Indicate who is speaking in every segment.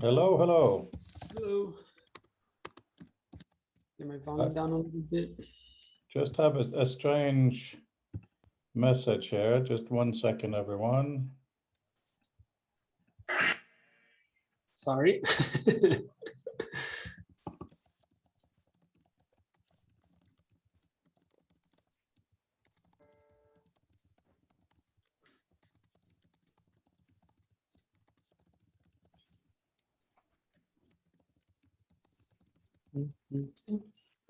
Speaker 1: Hello, hello.
Speaker 2: Hello. Get my volume down a little bit.
Speaker 1: Just have a strange message here. Just 1 second, everyone.
Speaker 2: Sorry.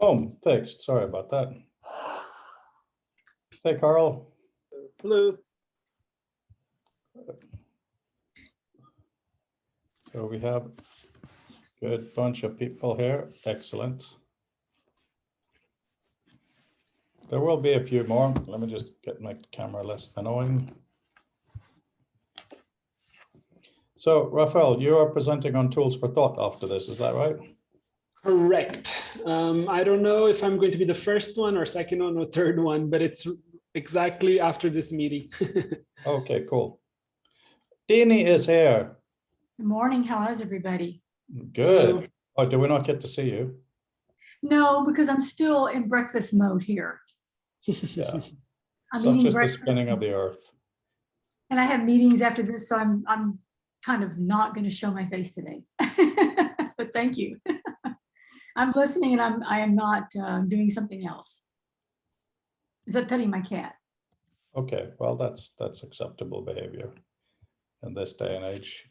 Speaker 1: Boom, fixed. Sorry about that. Hey, Carl.
Speaker 2: Hello.
Speaker 1: So we have a good bunch of people here. Excellent. There will be a few more. Let me just get my camera less annoying. So, Rafael, you are presenting on Tools for Thought after this, is that right?
Speaker 2: Correct. I don't know if I'm going to be the first one or second one or third one, but it's exactly after this meeting.
Speaker 1: Okay, cool. Dini is here.
Speaker 3: Good morning. How is everybody?
Speaker 1: Good.
Speaker 2: Hello.
Speaker 1: Oh, do we not get to see you?
Speaker 3: No, because I'm still in breakfast mode here.
Speaker 1: Yeah.
Speaker 3: I'm
Speaker 1: Such
Speaker 3: eating
Speaker 1: is the
Speaker 3: breakfast,
Speaker 1: spinning of the earth.
Speaker 3: and I have meetings after this, so I'm kind of not going to show my face today. But thank you. I'm listening, and I am not doing something else. Is that petting my cat?
Speaker 1: Okay, well, that's acceptable behavior in this day and age.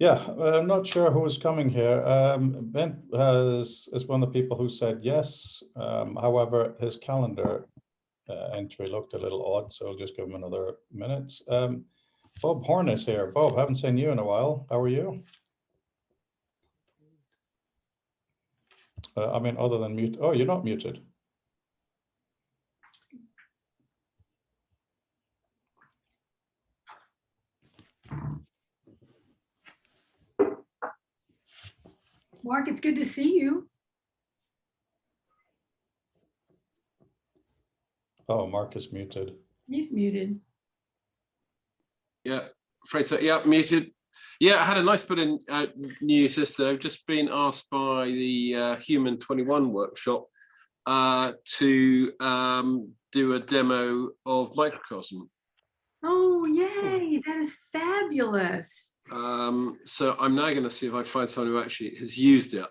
Speaker 1: Yeah, I'm not sure who's coming here. Ben is one of the people who said yes. However, his calendar entry looked a little odd, so I'll just give him another minute. Bob Horn is here. Bob, haven't seen you in a while. How are you? I mean, other than mute. Oh, you're not muted.
Speaker 3: Mark, it's good to see you.
Speaker 1: Oh, Mark is muted.
Speaker 3: He's muted.
Speaker 4: Yeah, Fraser, yeah, muted. Yeah, I had a nice bit of news yesterday. I've just been asked by the Human 21 workshop to do a demo of Microcosm.
Speaker 3: Oh, yay. That is fabulous.
Speaker 4: So I'm now going to see if I find someone who actually has used it.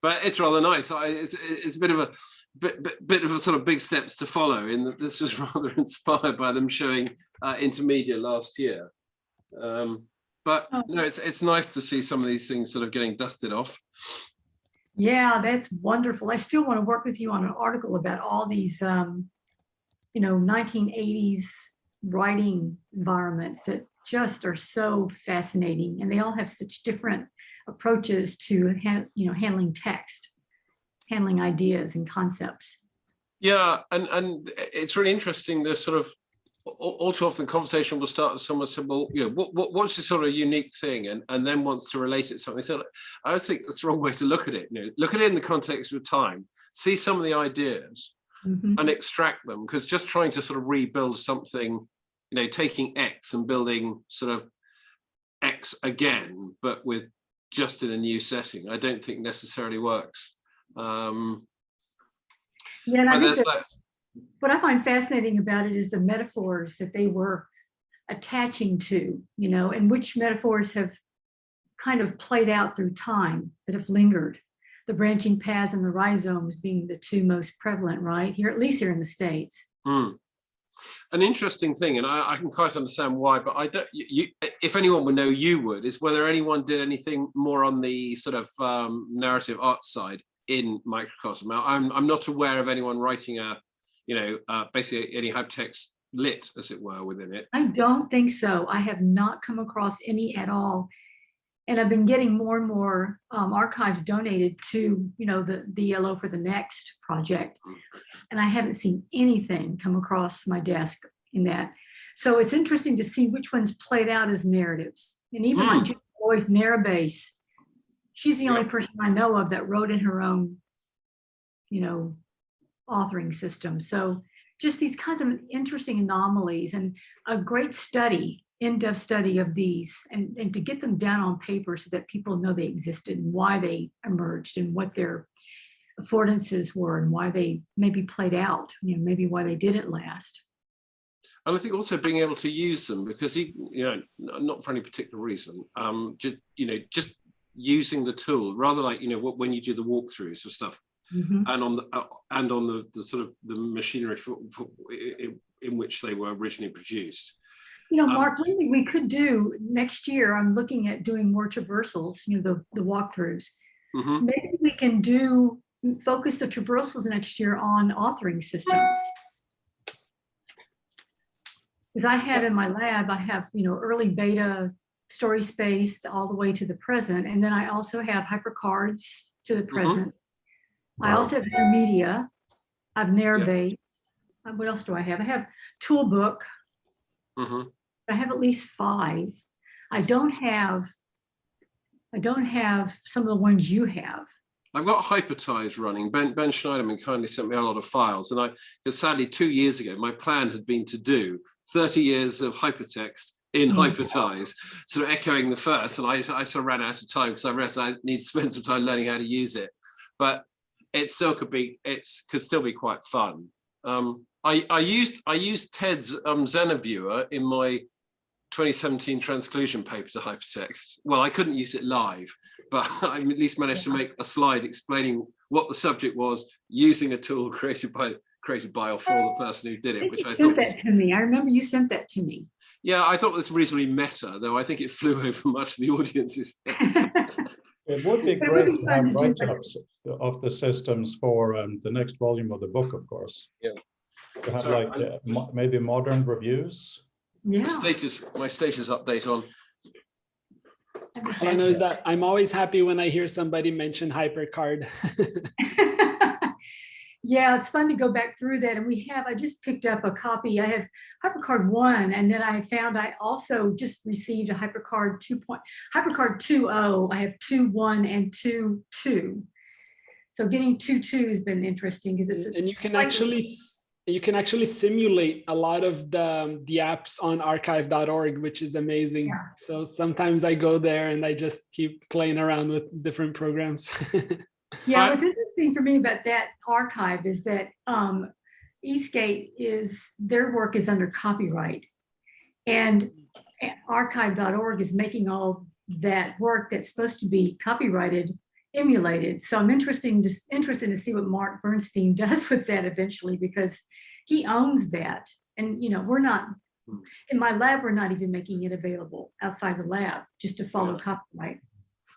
Speaker 4: But it's rather nice. It's a bit of a sort of big steps to follow. In that this was rather inspired by them showing Intermedia last year. But no, it's nice to see some of these things sort of getting dusted off.
Speaker 3: Yeah, that's wonderful. I still want to work with you on an article about all these, 1980s writing environments that just are so fascinating, and they all have such different approaches to handling text, handling ideas and concepts.
Speaker 4: Yeah, and it's really interesting. There's sort of all too often conversation will start with someone saying, well, what's this sort of unique thing, and then wants to relate it to something. So I always think that's the wrong way to look at it. Look at it in the context of time, see some of the ideas and extract them, because just trying to sort of rebuild something, taking X and building sort of X again, but with just in a new setting, I don't think necessarily works.
Speaker 3: Yeah, and I think
Speaker 4: that.
Speaker 3: What I find fascinating about it is the metaphors that they were attaching to, and which metaphors have kind of played out through time, that have lingered. The branching paths and the rhizomes being the two most prevalent, right? Here, at least here in the States.
Speaker 4: An interesting thing, and I can quite understand why, but I don't. If anyone would know, you would, is whether anyone did anything more on the sort of narrative art side in Microcosm. I'm not aware of anyone writing basically any hypertext lit, as it were, within it.
Speaker 3: I don't think so. I have not come across any at all. And I've been getting more and more archives donated to, the Yellow for the Next project. And I haven't seen anything come across my desk in that. So it's interesting to see which ones played out as narratives. And even like Joyce Narabase, she's the only person I know of that wrote in her own, authoring system. So just these kinds of interesting anomalies, and a great study in-depth study of these and to get them down on paper so that people know they existed and why they emerged and what their affordances were and why they maybe played out, maybe why they didn't last.
Speaker 4: And I think also being able to use them, because not for any particular reason, just using the tool, rather like when you do the walkthroughs of stuff, and on the sort of the machinery in which they were originally produced.
Speaker 3: Mark, one thing we could do next year, I'm looking at doing more traversals, the walkthroughs. Maybe we can focus the traversals next year on authoring systems. Because I have in my lab, I have, early beta story space all the way to the present. And then I also have HyperCards to the present. I also have Intermedia. I have Narrabase. What else do I have? I have Toolbook. I have at least 5. I don't have some of the ones you have.
Speaker 4: I've got Hypertize running. Ben Schneiderman kindly sent me a lot of files, and because sadly 2 years ago my plan had been to do 30 years of hypertext in Hypertize, sort of echoing the first, and I sort of ran out of time because I realized I need to spend some time learning how to use it. But it still could still be quite fun. I used Ted's Xenaviewer in my 2017 transclusion paper to hypertext. Well, I couldn't use it live, but I at least managed to make a slide explaining what the subject was using a tool created by or for the person who did it, which I thought was,
Speaker 3: to me. I remember you sent that to me.
Speaker 4: Yeah, I thought it was reasonably meta, though I think it flew over much of the audience's head.
Speaker 1: It would be great to have write-ups of the systems for the next volume of the book, of course.
Speaker 4: Yeah.
Speaker 1: To have maybe modern reviews.
Speaker 3: Yeah.
Speaker 4: My status update on.
Speaker 2: All I know is that I'm always happy when I hear somebody mention HyperCard.
Speaker 3: Yeah, it's fun to go back through that. And I just picked up a copy. I have HyperCard 1, and then I found I also just received a HyperCard 2.0. I have 2.1 and 2.2. So getting 2.2 has been interesting because it's
Speaker 2: and you can actually simulate a lot of the apps on archive.org, which is amazing.
Speaker 3: Yeah.
Speaker 2: So sometimes I go there and I just keep playing around with different programs.
Speaker 3: Yeah, what's interesting for me about that archive is that Eastgate their work is under copyright, and archive.org is making all that work that's supposed to be copyrighted emulated. So I'm interested to see what Mark Bernstein does with that eventually, because he owns that. And we're not in my lab, we're not even making it available outside the lab just to follow copyright.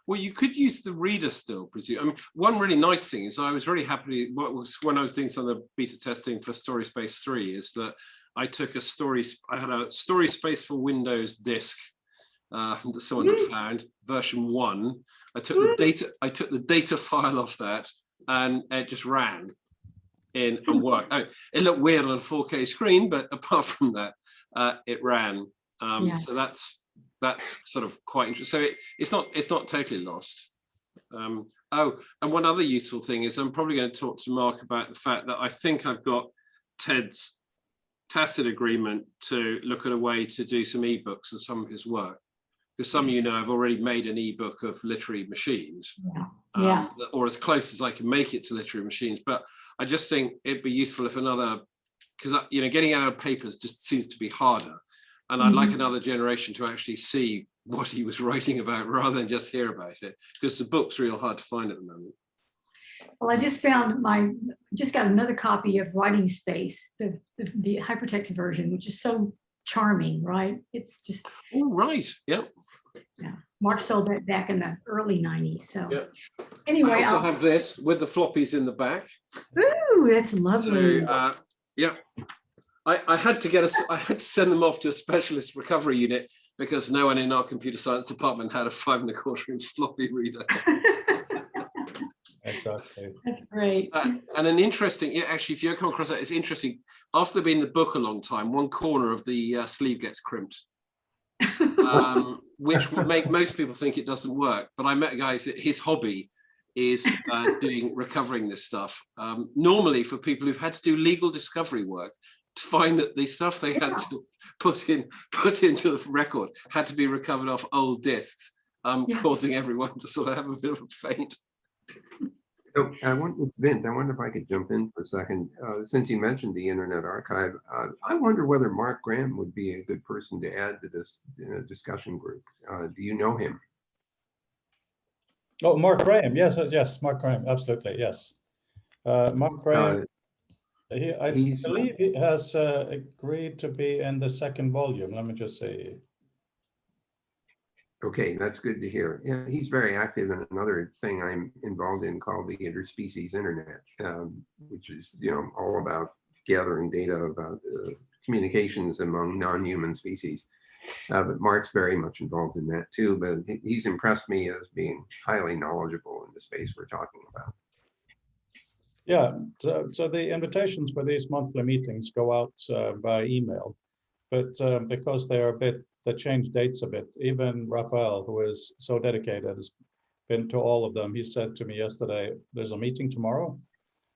Speaker 4: Well, you could use the reader still, presume. I mean, one really nice thing is I was really happy when I was doing some of the beta testing for Story Space 3 is that I had a Story Space for Windows disk that someone had found, version 1. I took the data file off that, and it just ran in and worked. It looked weird on a 4K screen, but apart from that, it ran. So that's sort of quite interesting. So it's not totally lost. And one other useful thing is I'm probably going to talk to Mark about the fact that I think I've got Ted's tacit agreement to look at a way to do some ebooks of some of his work. Because some of I've already made an ebook of literary machines, or as close as I can make it to literary machines. But I just think it'd be useful if because getting out of papers just seems to be harder. And I'd like another generation to actually see what he was writing about rather than just hear about it, because the book's real hard to find at the moment.
Speaker 3: Well, I just got another copy of Writing Space, the hypertext version, which is so charming, right? It's just.
Speaker 4: Oh, right. Yeah.
Speaker 3: Yeah. Mark sold that back in the early 90s. So anyway,
Speaker 4: I also have this with the floppies in the back.
Speaker 3: Ooh, that's lovely.
Speaker 4: So, I had to send them off to a specialist recovery unit because no one in our computer science department had a 5¼ inch floppy reader.
Speaker 1: Exactly.
Speaker 3: That's great.
Speaker 4: And an interesting, actually, if you come across that, it's interesting. After being in the book a long time, one corner of the sleeve gets crimped, which would make most people think it doesn't work. But I met a guy, his hobby is recovering this stuff. Normally for people who've had to do legal discovery work, to find that the stuff they had to put into the record had to be recovered off old discs,
Speaker 3: Yeah.
Speaker 4: causing everyone to sort of have a bit of a faint.
Speaker 5: So it's Vint. I wonder if I could jump in for a second. Since you mentioned the Internet Archive, I wonder whether Mark Graham would be a good person to add to this discussion group. Do you know him?
Speaker 1: Oh, Mark Graham. Yes, yes, Mark Graham. Absolutely. Yes. Mark Graham. I
Speaker 5: he's-
Speaker 1: believe he has agreed to be in the second volume. Let me just see.
Speaker 5: Okay, that's good to hear. Yeah, he's very active in another thing I'm involved in called the Interspecies Internet, which is, all about gathering data about communications among non-human species. But Mark's very much involved in that too, but he's impressed me as being highly knowledgeable in the space we're talking about.
Speaker 1: Yeah, so the invitations for these monthly meetings go out by email, but because they change dates a bit. Even Raphael, who is so dedicated, has been to all of them. He said to me yesterday, there's a meeting tomorrow.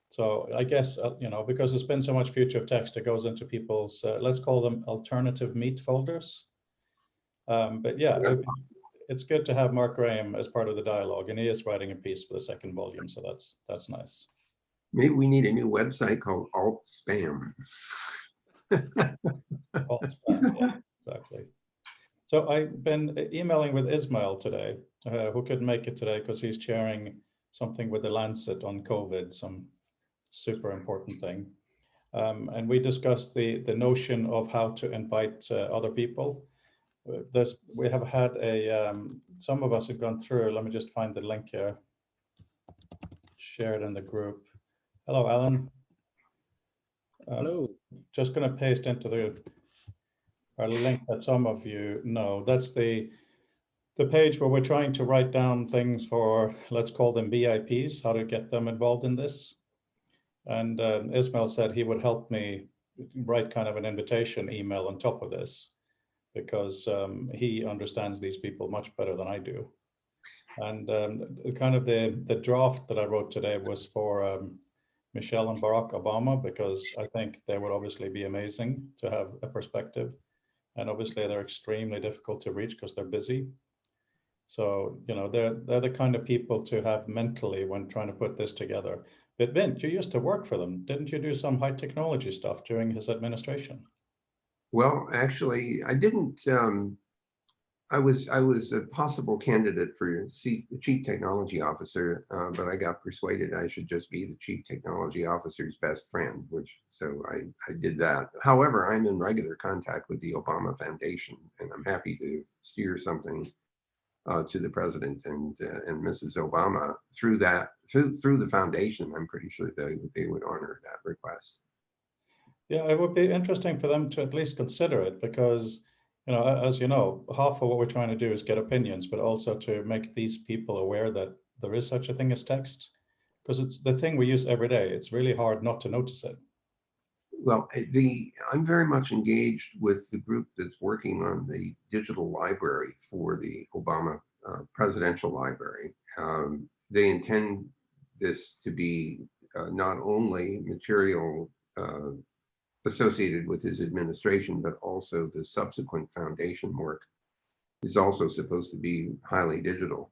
Speaker 1: So I guess, because there's been so much future of text, it goes into people's, let's call them alternative meet folders. But yeah, it's good to have Mark Graham as part of the dialogue, and he is writing a piece for the second volume. So that's nice.
Speaker 5: Maybe we need a new website called Alt Spam.
Speaker 1: Yeah, exactly. So I've been emailing with Ismail today, who couldn't make it today because he's chairing something with the Lancet on COVID, some super important thing. And we discussed the notion of how to invite other people. We have had some of us have gone through, let me just find the link here, shared in the group. Hello, Alan.
Speaker 6: Hello.
Speaker 1: Just going to paste into our link that some of you know. That's the page where we're trying to write down things for, let's call them VIPs, how to get them involved in this. And Ismail said he would help me write kind of an invitation email on top of this, because he understands these people much better than I do. And kind of the draft that I wrote today was for Michelle and Barack Obama, because I think they would obviously be amazing to have a perspective. And obviously they're extremely difficult to reach because they're busy. So, they're the kind of people to have mentally when trying to put this together. But Vint, you used to work for them. Didn't you do some high technology stuff during his administration?
Speaker 5: Well, actually, I didn't. I was a possible candidate for chief technology officer, but I got persuaded I should just be the chief technology officer's best friend, so I did that. However, I'm in regular contact with the Obama Foundation, and I'm happy to steer something to the president and Mrs. Obama through the foundation. I'm pretty sure they would honor that request.
Speaker 1: Yeah, it would be interesting for them to at least consider it, because as you know, half of what we're trying to do is get opinions, but also to make these people aware that there is such a thing as text, because it's the thing we use every day. It's really hard not to notice it.
Speaker 5: Well, I'm very much engaged with the group that's working on the digital library for the Obama presidential library. They intend this to be not only material associated with his administration, but also the subsequent foundation work is also supposed to be highly digital.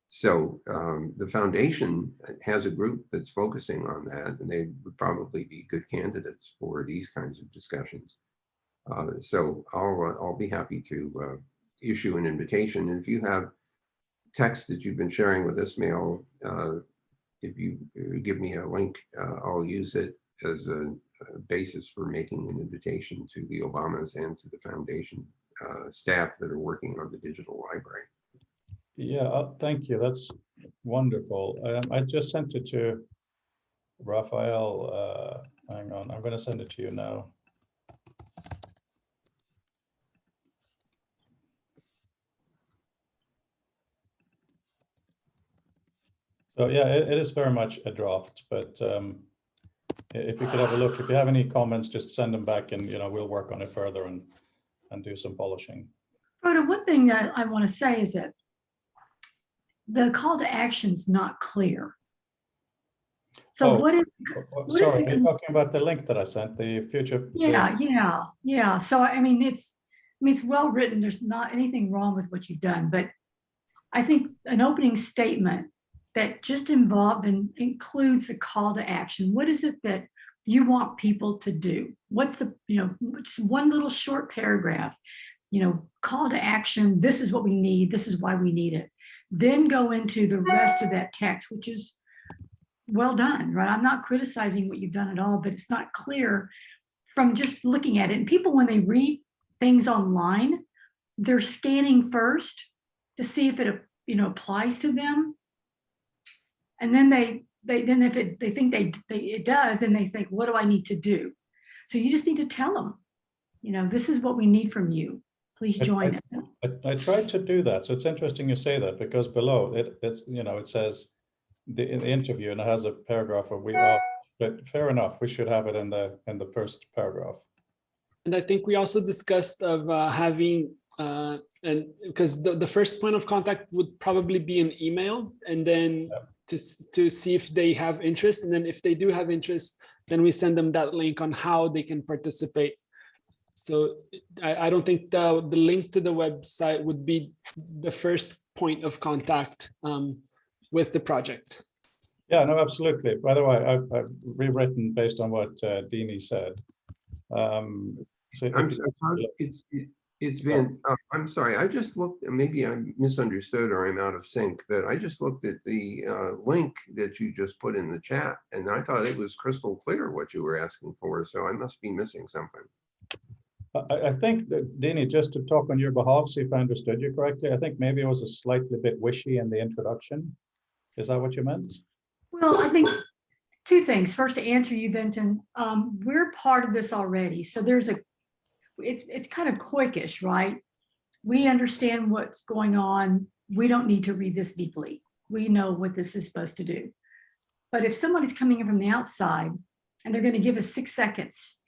Speaker 5: So the foundation has a group that's focusing on that, and they would probably be good candidates for these kinds of discussions. So I'll be happy to issue an invitation. And if you have text that you've been sharing with Ismail, if you give me a link, I'll use it as a basis for making an invitation to the Obamas and to the foundation staff that are working on the digital library.
Speaker 1: Yeah, thank you. That's wonderful. I just sent it to Raphael. Hang on, I'm going to send it to you now. So yeah, it is very much a draft, but if you could have a look, if you have any comments, just send them back, and we'll work on it further and do some polishing.
Speaker 3: Rhoda, one thing that I want to say is that the call to action is not clear. So
Speaker 1: Oh,
Speaker 3: what is, what is
Speaker 1: Sorry,
Speaker 3: the
Speaker 1: are you talking about the link that I sent, the future?
Speaker 3: yeah. So I mean, it's well written. There's not anything wrong with what you've done, but I think an opening statement that just includes the call to action. What is it that you want people to do? What's the, just one little short paragraph, call to action. This is what we need. This is why we need it. Then go into the rest of that text, which is well done, right? I'm not criticizing what you've done at all, but it's not clear from just looking at it. And people, when they read things online, they're scanning first to see if it, applies to them. And then if they think it does, then they think, what do I need to do? So you just need to tell them, this is what we need from you. Please join us.
Speaker 1: I tried to do that. So it's interesting you say that, because below it says in the interview, and it has a paragraph of we are, but fair enough, we should have it in the first paragraph.
Speaker 2: And I think we also discussed of having, and because the first point of contact would probably be an email, and then to see if they have interest. And then if they do have interest, then we send them that link on how they can participate. So I don't think the link to the website would be the first point of contact with the project.
Speaker 1: Yeah, no, absolutely. By the way, I've rewritten based on what Dini said.
Speaker 5: I'm sorry, it's Vin. I'm sorry, I just looked, maybe I misunderstood or I'm out of sync, but I just looked at the link that you just put in the chat, and I thought it was crystal clear what you were asking for, so I must be missing something.
Speaker 1: I think that, Dini, just to talk on your behalf, see if I understood you correctly, I think maybe it was a slightly bit wishy in the introduction. Is that what you meant?
Speaker 3: Well, I think two things. First, to answer you, Vinton, we're part of this already. So it's kind of quickish, right? We understand what's going on. We don't need to read this deeply. We know what this is supposed to do. But if somebody's coming in from the outside and they're going to give us 6 seconds,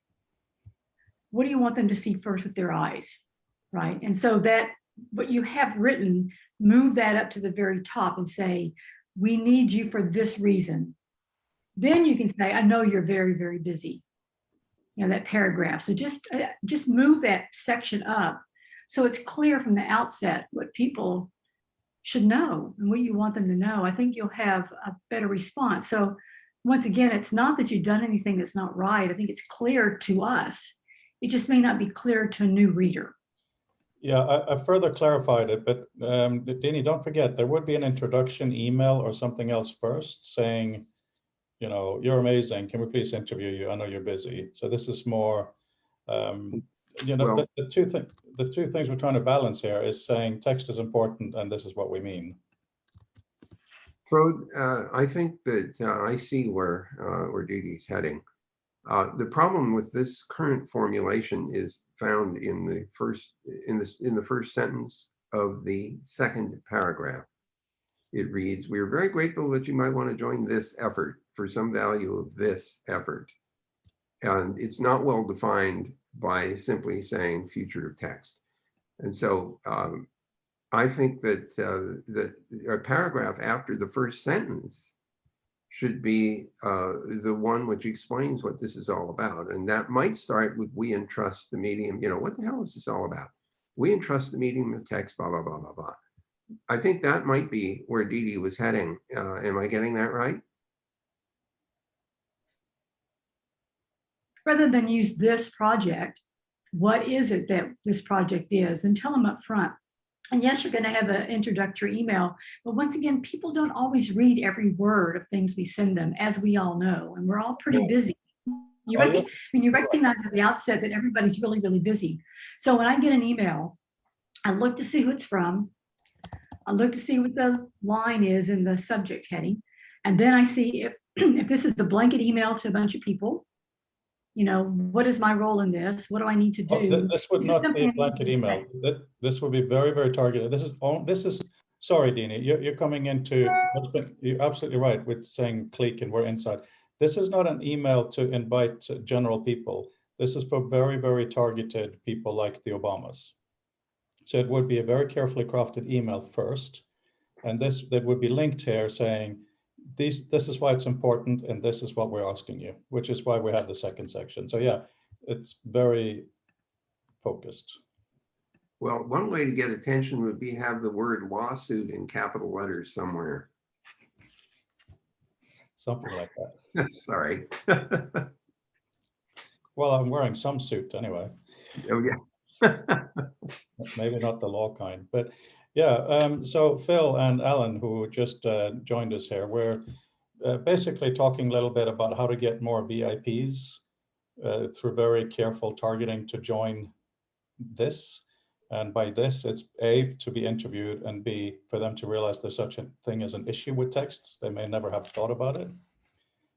Speaker 3: what do you want them to see first with their eyes, right? And so that what you have written, move that up to the very top and say, we need you for this reason. Then you can say, I know you're very, very busy. That paragraph. So just move that section up so it's clear from the outset what people should know and what you want them to know. I think you'll have a better response. So once again, it's not that you've done anything that's not right. I think it's clear to us. It just may not be clear to a new reader.
Speaker 1: Yeah, I further clarified it, but Dini, don't forget, there would be an introduction email or something else first saying, you're amazing. Can we please interview you? I know you're busy. So this is more, the two things we're trying to balance here is saying text is important and this is what we mean.
Speaker 5: So I think that I see where Didi's heading. The problem with this current formulation is found in the first sentence of the second paragraph. It reads, "We are very grateful that you might want to join this effort for some value of this effort." And it's not well defined by simply saying future of text. And so I think that a paragraph after the first sentence should be the one which explains what this is all about. And that might start with, we entrust the medium, what the hell is this all about? We entrust the medium of text, blah, blah, blah, blah, blah. I think that might be where Didi was heading. Am I getting that right?
Speaker 3: Rather than use this project, what is it that this project is? And tell them up front. And yes, you're going to have an introductory email, but once again, people don't always read every word of things we send them, as we all know, and we're all pretty busy. You recognize at the outset that everybody's really, really busy. So when I get an email, I look to see who it's from. I look to see what the line is in the subject heading. And then I see if this is the blanket email to a bunch of people, what is my role in this? What do I need to do?
Speaker 1: This would not be a blanket email. This would be very, very targeted. This is sorry, Dini, you're coming into, you're absolutely right with saying click and we're inside. This is not an email to invite general people. This is for very, very targeted people like the Obamas. So it would be a very carefully crafted email first. And that would be linked here saying, this is why it's important, and this is what we're asking you, which is why we have the second section. So yeah, it's very focused.
Speaker 5: Well, one way to get attention would be have the word lawsuit in capital letters somewhere.
Speaker 1: Something like that.
Speaker 5: Sorry.
Speaker 1: Well, I'm wearing some suit anyway.
Speaker 5: Oh, yeah.
Speaker 1: Maybe not the law kind, but yeah. So Phil and Alan, who just joined us here, we're basically talking a little bit about how to get more VIPs through very careful targeting to join this. And by this, it's A, to be interviewed, and B, for them to realize there's such a thing as an issue with texts. They may never have thought about it.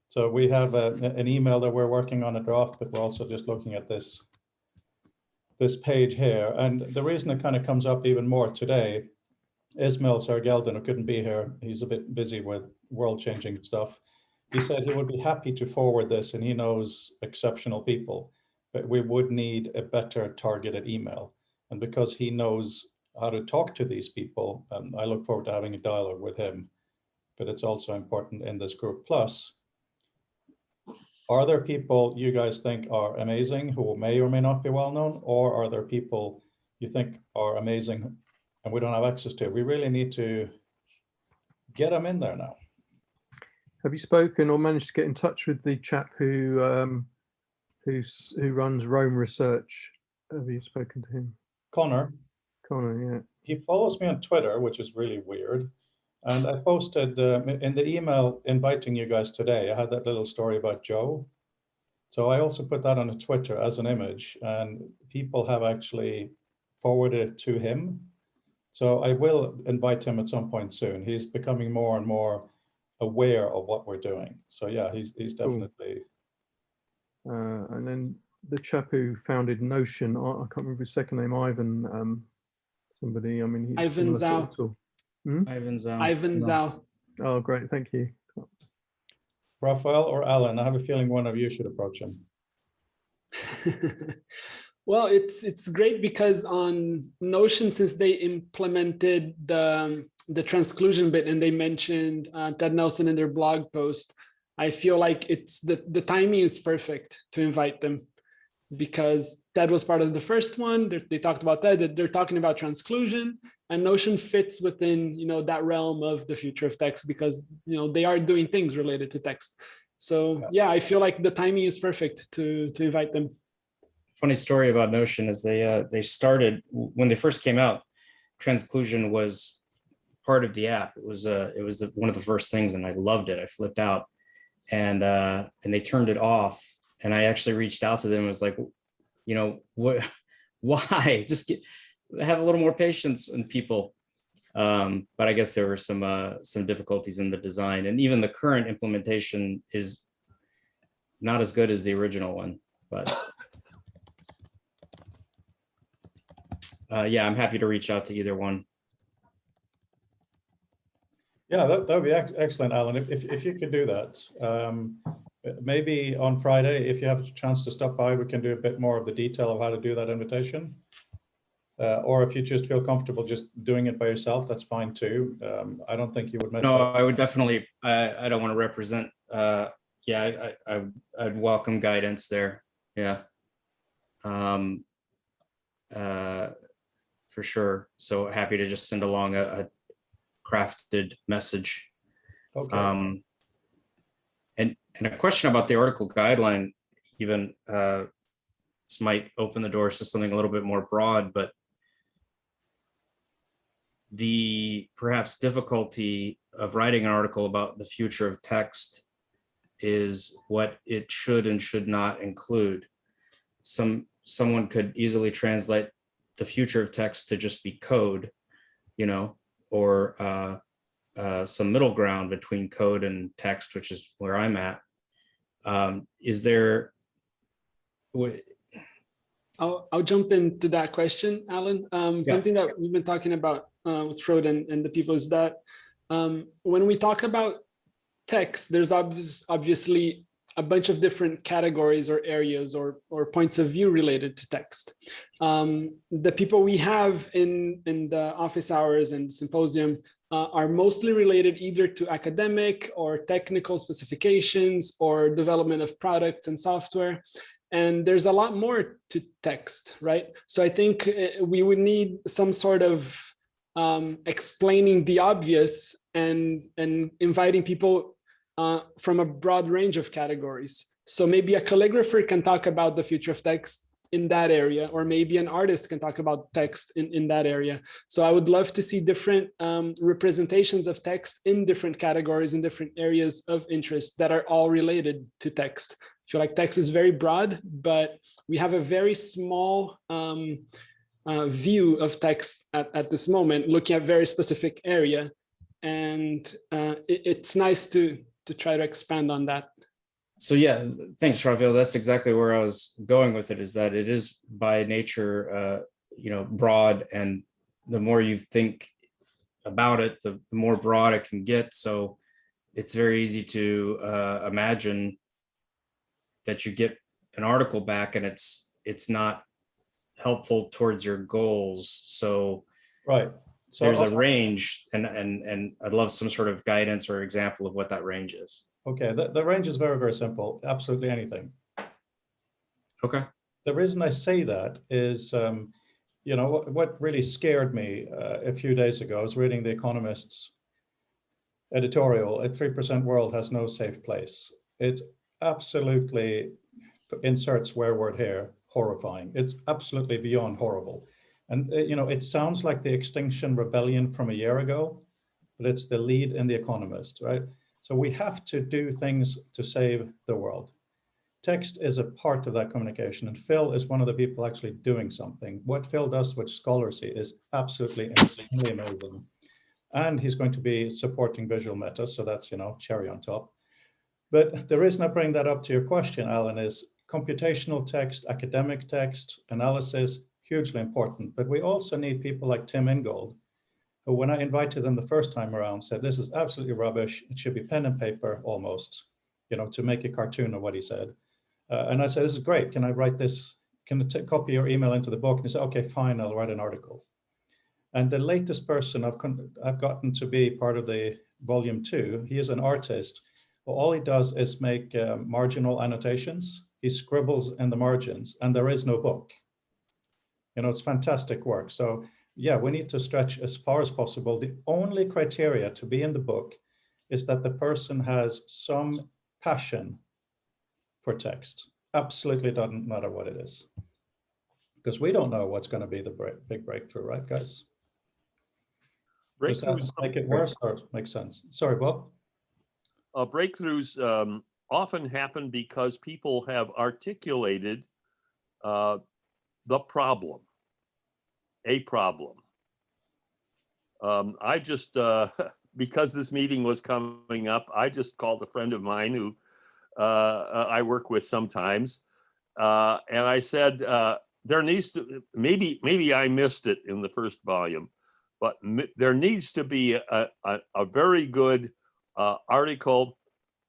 Speaker 1: So we have an email that we're working on a draft, but we're also just looking at this page here. And the reason it kind of comes up even more today, Ismail Sargeldin, who couldn't be here, he's a bit busy with world-changing stuff. He said he would be happy to forward this, and he knows exceptional people, but we would need a better targeted email. And because he knows how to talk to these people, I look forward to having a dialogue with him. But it's also important in this group. Plus, are there people you guys think are amazing who may or may not be well known, or are there people you think are amazing and we don't have access to? We really need to get them in there now.
Speaker 6: Have you spoken or managed to get in touch with the chap who runs Rome Research? Have you spoken to him?
Speaker 1: Connor,
Speaker 6: Connor, yeah.
Speaker 1: he follows me on Twitter, which is really weird. And I posted in the email inviting you guys today, I had that little story about Joe. So I also put that on a Twitter as an image, and people have actually forwarded it to him. So I will invite him at some point soon. He's becoming more and more aware of what we're doing. So yeah, he's definitely.
Speaker 6: And then the chap who founded Notion, I can't remember his second name, Ivan, somebody, I mean, he's
Speaker 2: Ivan
Speaker 6: similar
Speaker 2: Zhao.
Speaker 6: sort of-
Speaker 7: Ivan Zhao.
Speaker 2: Ivan Zhao.
Speaker 6: Oh, great, thank you.
Speaker 1: Raphael or Alan, I have a feeling one of you should approach him.
Speaker 2: Well, it's great because on Notion, since they implemented the transclusion bit and they mentioned Ted Nelson in their blog post, I feel like it's the timing is perfect to invite them, because Ted was part of the first one. They talked about that. They're talking about transclusion, and Notion fits within that realm of the future of text, because they are doing things related to text. So yeah, I feel like the timing is perfect to invite them.
Speaker 7: Funny story about Notion is they started when they first came out. Transclusion was part of the app. It was one of the first things, and I loved it. I flipped out, and they turned it off. And I actually reached out to them and was like, what? Why? Just have a little more patience in people. But I guess there were some difficulties in the design, and even the current implementation is not as good as the original one. But yeah, I'm happy to reach out to either one.
Speaker 1: Yeah, that would be excellent, Alan. If you could do that, maybe on Friday, if you have a chance to stop by, we can do a bit more of the detail of how to do that invitation. Or if you just feel comfortable just doing it by yourself, that's fine too. I don't think you would mess
Speaker 7: No,
Speaker 1: up.
Speaker 7: I would definitely. I don't want to represent. Yeah, I'd welcome guidance there. Yeah. For sure. So happy to just send along a crafted message.
Speaker 1: Okay.
Speaker 7: And a question about the article guideline, even this might open the doors to something a little bit more broad, but the perhaps difficulty of writing an article about the future of text is what it should and should not include. Someone could easily translate the future of text to just be code, or some middle ground between code and text, which is where I'm at. Is there?
Speaker 2: I'll jump into that question, Alan. Something that we've been talking about with Frode and the people is that when we talk about text, there's obviously a bunch of different categories or areas or points of view related to text. The people we have in the office hours and symposium are mostly related either to academic or technical specifications or development of products and software. And there's a lot more to text, right? So I think we would need some sort of explaining the obvious and inviting people from a broad range of categories. So maybe a calligrapher can talk about the future of text in that area, or maybe an artist can talk about text in that area. So I would love to see different representations of text in different categories, in different areas of interest that are all related to text. I feel like text is very broad, but we have a very small view of text at this moment, looking at very specific area. And it's nice to try to expand on that.
Speaker 7: So yeah, thanks, Rafael. That's exactly where I was going with it, is that it is by nature, broad, and the more you think about it, the more broad it can get. So it's very easy to imagine that you get an article back and it's not helpful towards your goals. So
Speaker 1: Right. So
Speaker 7: there's a range, and I'd love some sort of guidance or example of what that range is.
Speaker 1: okay, the range is very, very simple. Absolutely anything.
Speaker 7: Okay.
Speaker 1: The reason I say that is, what really scared me a few days ago, I was reading The Economist's editorial, "A 3% world has no safe place." It's absolutely, insert swear word here, horrifying. It's absolutely beyond horrible. And, it sounds like the Extinction Rebellion from a year ago, but it's the lead in The Economist, right? So we have to do things to save the world. Text is a part of that communication, and Phil is one of the people actually doing something. What Phil does with Scholarcy is absolutely insanely amazing. And he's going to be supporting Visual Meta, so that's, cherry on top. But the reason I bring that up to your question, Alan, is computational text, academic text, analysis, hugely important. But we also need people like Tim Ingold, who, when I invited them the first time around, said, this is absolutely rubbish. It should be pen and paper almost, to make a cartoon of what he said. And I said, this is great. Can I write this? Can I copy your email into the book? And he said, okay, fine, I'll write an article. And the latest person I've gotten to be part of the volume 2, he is an artist. Well, all he does is make marginal annotations. He scribbles in the margins, and there is no book. It's fantastic work. So yeah, we need to stretch as far as possible. The only criteria to be in the book is that the person has some passion for text. Absolutely doesn't matter what it is. Because we don't know what's going to be the big breakthrough, right, guys? Does that make it worse or make sense? Sorry, Bob?
Speaker 8: Breakthroughs often happen because people have articulated the problem, a problem. I just, because this meeting was coming up, I just called a friend of mine who I work with sometimes, and I said, there needs to, maybe I missed it in the first volume, but there needs to be a very good article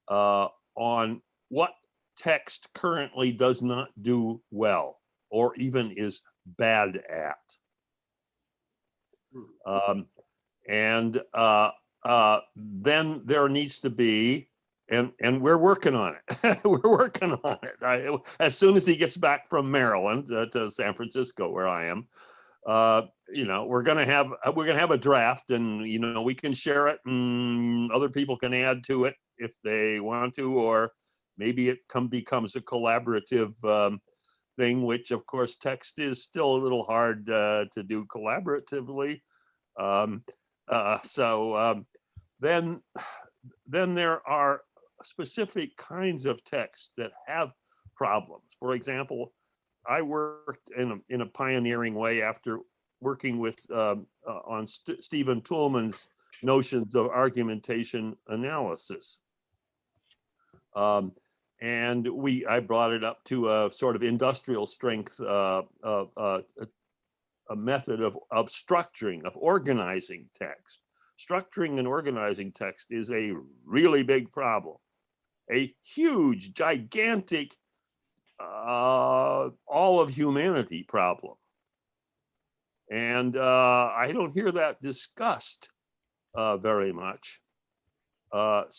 Speaker 8: on what text currently does not do well or even is bad at. And then there needs to be, and we're working on it. We're working on it. As soon as he gets back from Maryland to San Francisco, where I am, we're gonna have a draft, and we can share it, and other people can add to it if they want to, or maybe it becomes a collaborative thing, which of course text is still a little hard to do collaboratively. Then there are specific kinds of text that have problems. For example, I worked in a pioneering way after working with on Stephen Toulmin's notions of argumentation analysis. And I brought it up to a sort of industrial strength, a method of structuring, of organizing text. Structuring and organizing text is a really big problem, a huge, gigantic, all of humanity problem. And I don't hear that discussed very much. And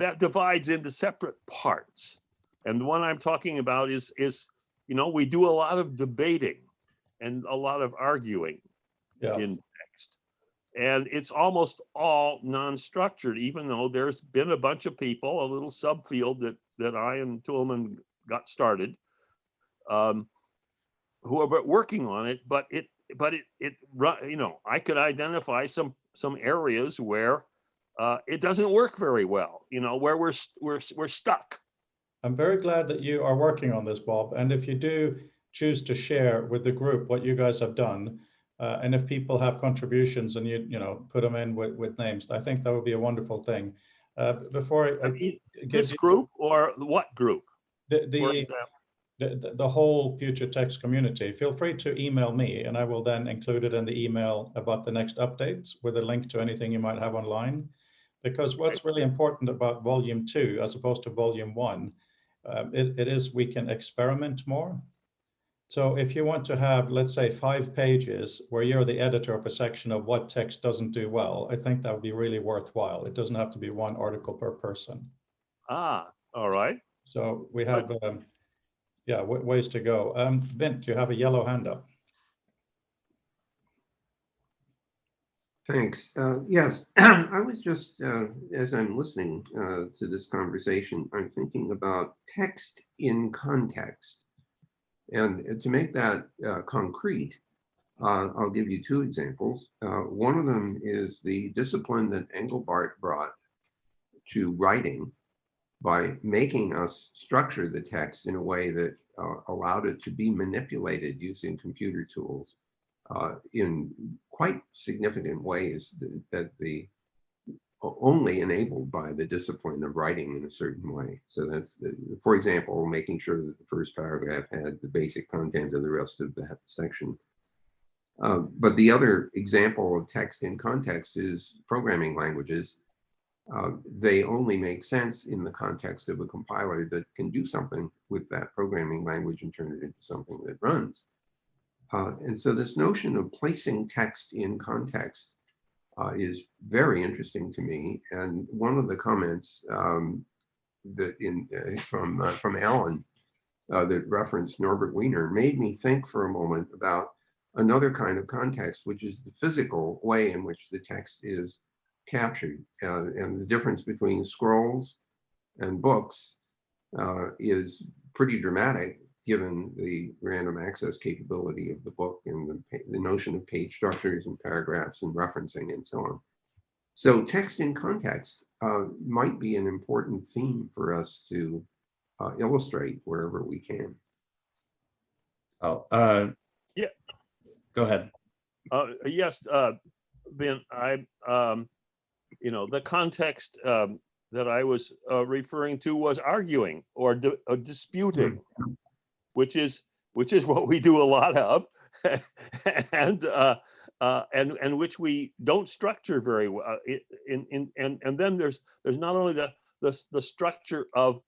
Speaker 8: that divides into separate parts. And the one I'm talking about is, we do a lot of debating and a lot of arguing
Speaker 1: Yeah.
Speaker 8: in text. And it's almost all non-structured, even though there's been a bunch of people, a little subfield that I and Toulmin got started, who are working on it. But I could identify some areas where it doesn't work very well, where we're stuck.
Speaker 1: I'm very glad that you are working on this, Bob. And if you do choose to share with the group what you guys have done, and if people have contributions and you put them in with names, I think that would be a wonderful thing. Before I give
Speaker 8: This
Speaker 1: you
Speaker 8: group or what group? For
Speaker 1: the
Speaker 8: example.
Speaker 1: the whole Future Text community, feel free to email me, and I will then include it in the email about the next updates with a link to anything you might have online. Because what's really important about volume 2 as opposed to volume 1, it is we can experiment more. So if you want to have, let's say, 5 pages where you're the editor of a section of what text doesn't do well, I think that would be really worthwhile. It doesn't have to be 1 article per person.
Speaker 8: All right.
Speaker 1: So we have, ways to go. Vint, you have a yellow hand up.
Speaker 5: Thanks. Yes, I was just, as I'm listening to this conversation, I'm thinking about text in context. And to make that concrete, I'll give you 2 examples. One of them is the discipline that Engelbart brought to writing by making us structure the text in a way that allowed it to be manipulated using computer tools in quite significant ways that only enabled by the discipline of writing in a certain way. So that's, for example, making sure that the first paragraph had the basic content of the rest of that section. But the other example of text in context is programming languages. They only make sense in the context of a compiler that can do something with that programming language and turn it into something that runs. And so this notion of placing text in context is very interesting to me. And one of the comments that from Alan that referenced Norbert Wiener made me think for a moment about another kind of context, which is the physical way in which the text is captured. And the difference between scrolls and books is pretty dramatic, given the random access capability of the book and the notion of page structures and paragraphs and referencing and so on. So text in context might be an important theme for us to illustrate wherever we can.
Speaker 7: Oh,
Speaker 8: yeah.
Speaker 7: Go ahead.
Speaker 8: Yes, Ben, the context that I was referring to was arguing or disputing, which is what we do a lot of, and which we don't structure very well. And then there's not only the structure of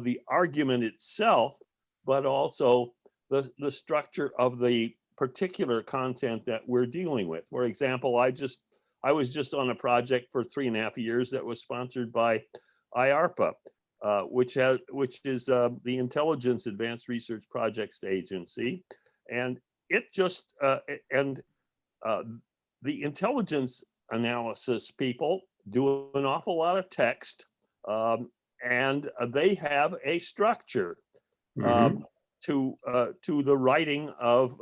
Speaker 8: the argument itself, but also the structure of the particular content that we're dealing with. For example, I was just on a project for 3.5 years that was sponsored by IARPA, which is the Intelligence Advanced Research Projects Agency, and it just the intelligence analysis people do an awful lot of text, and they have a structure to the writing of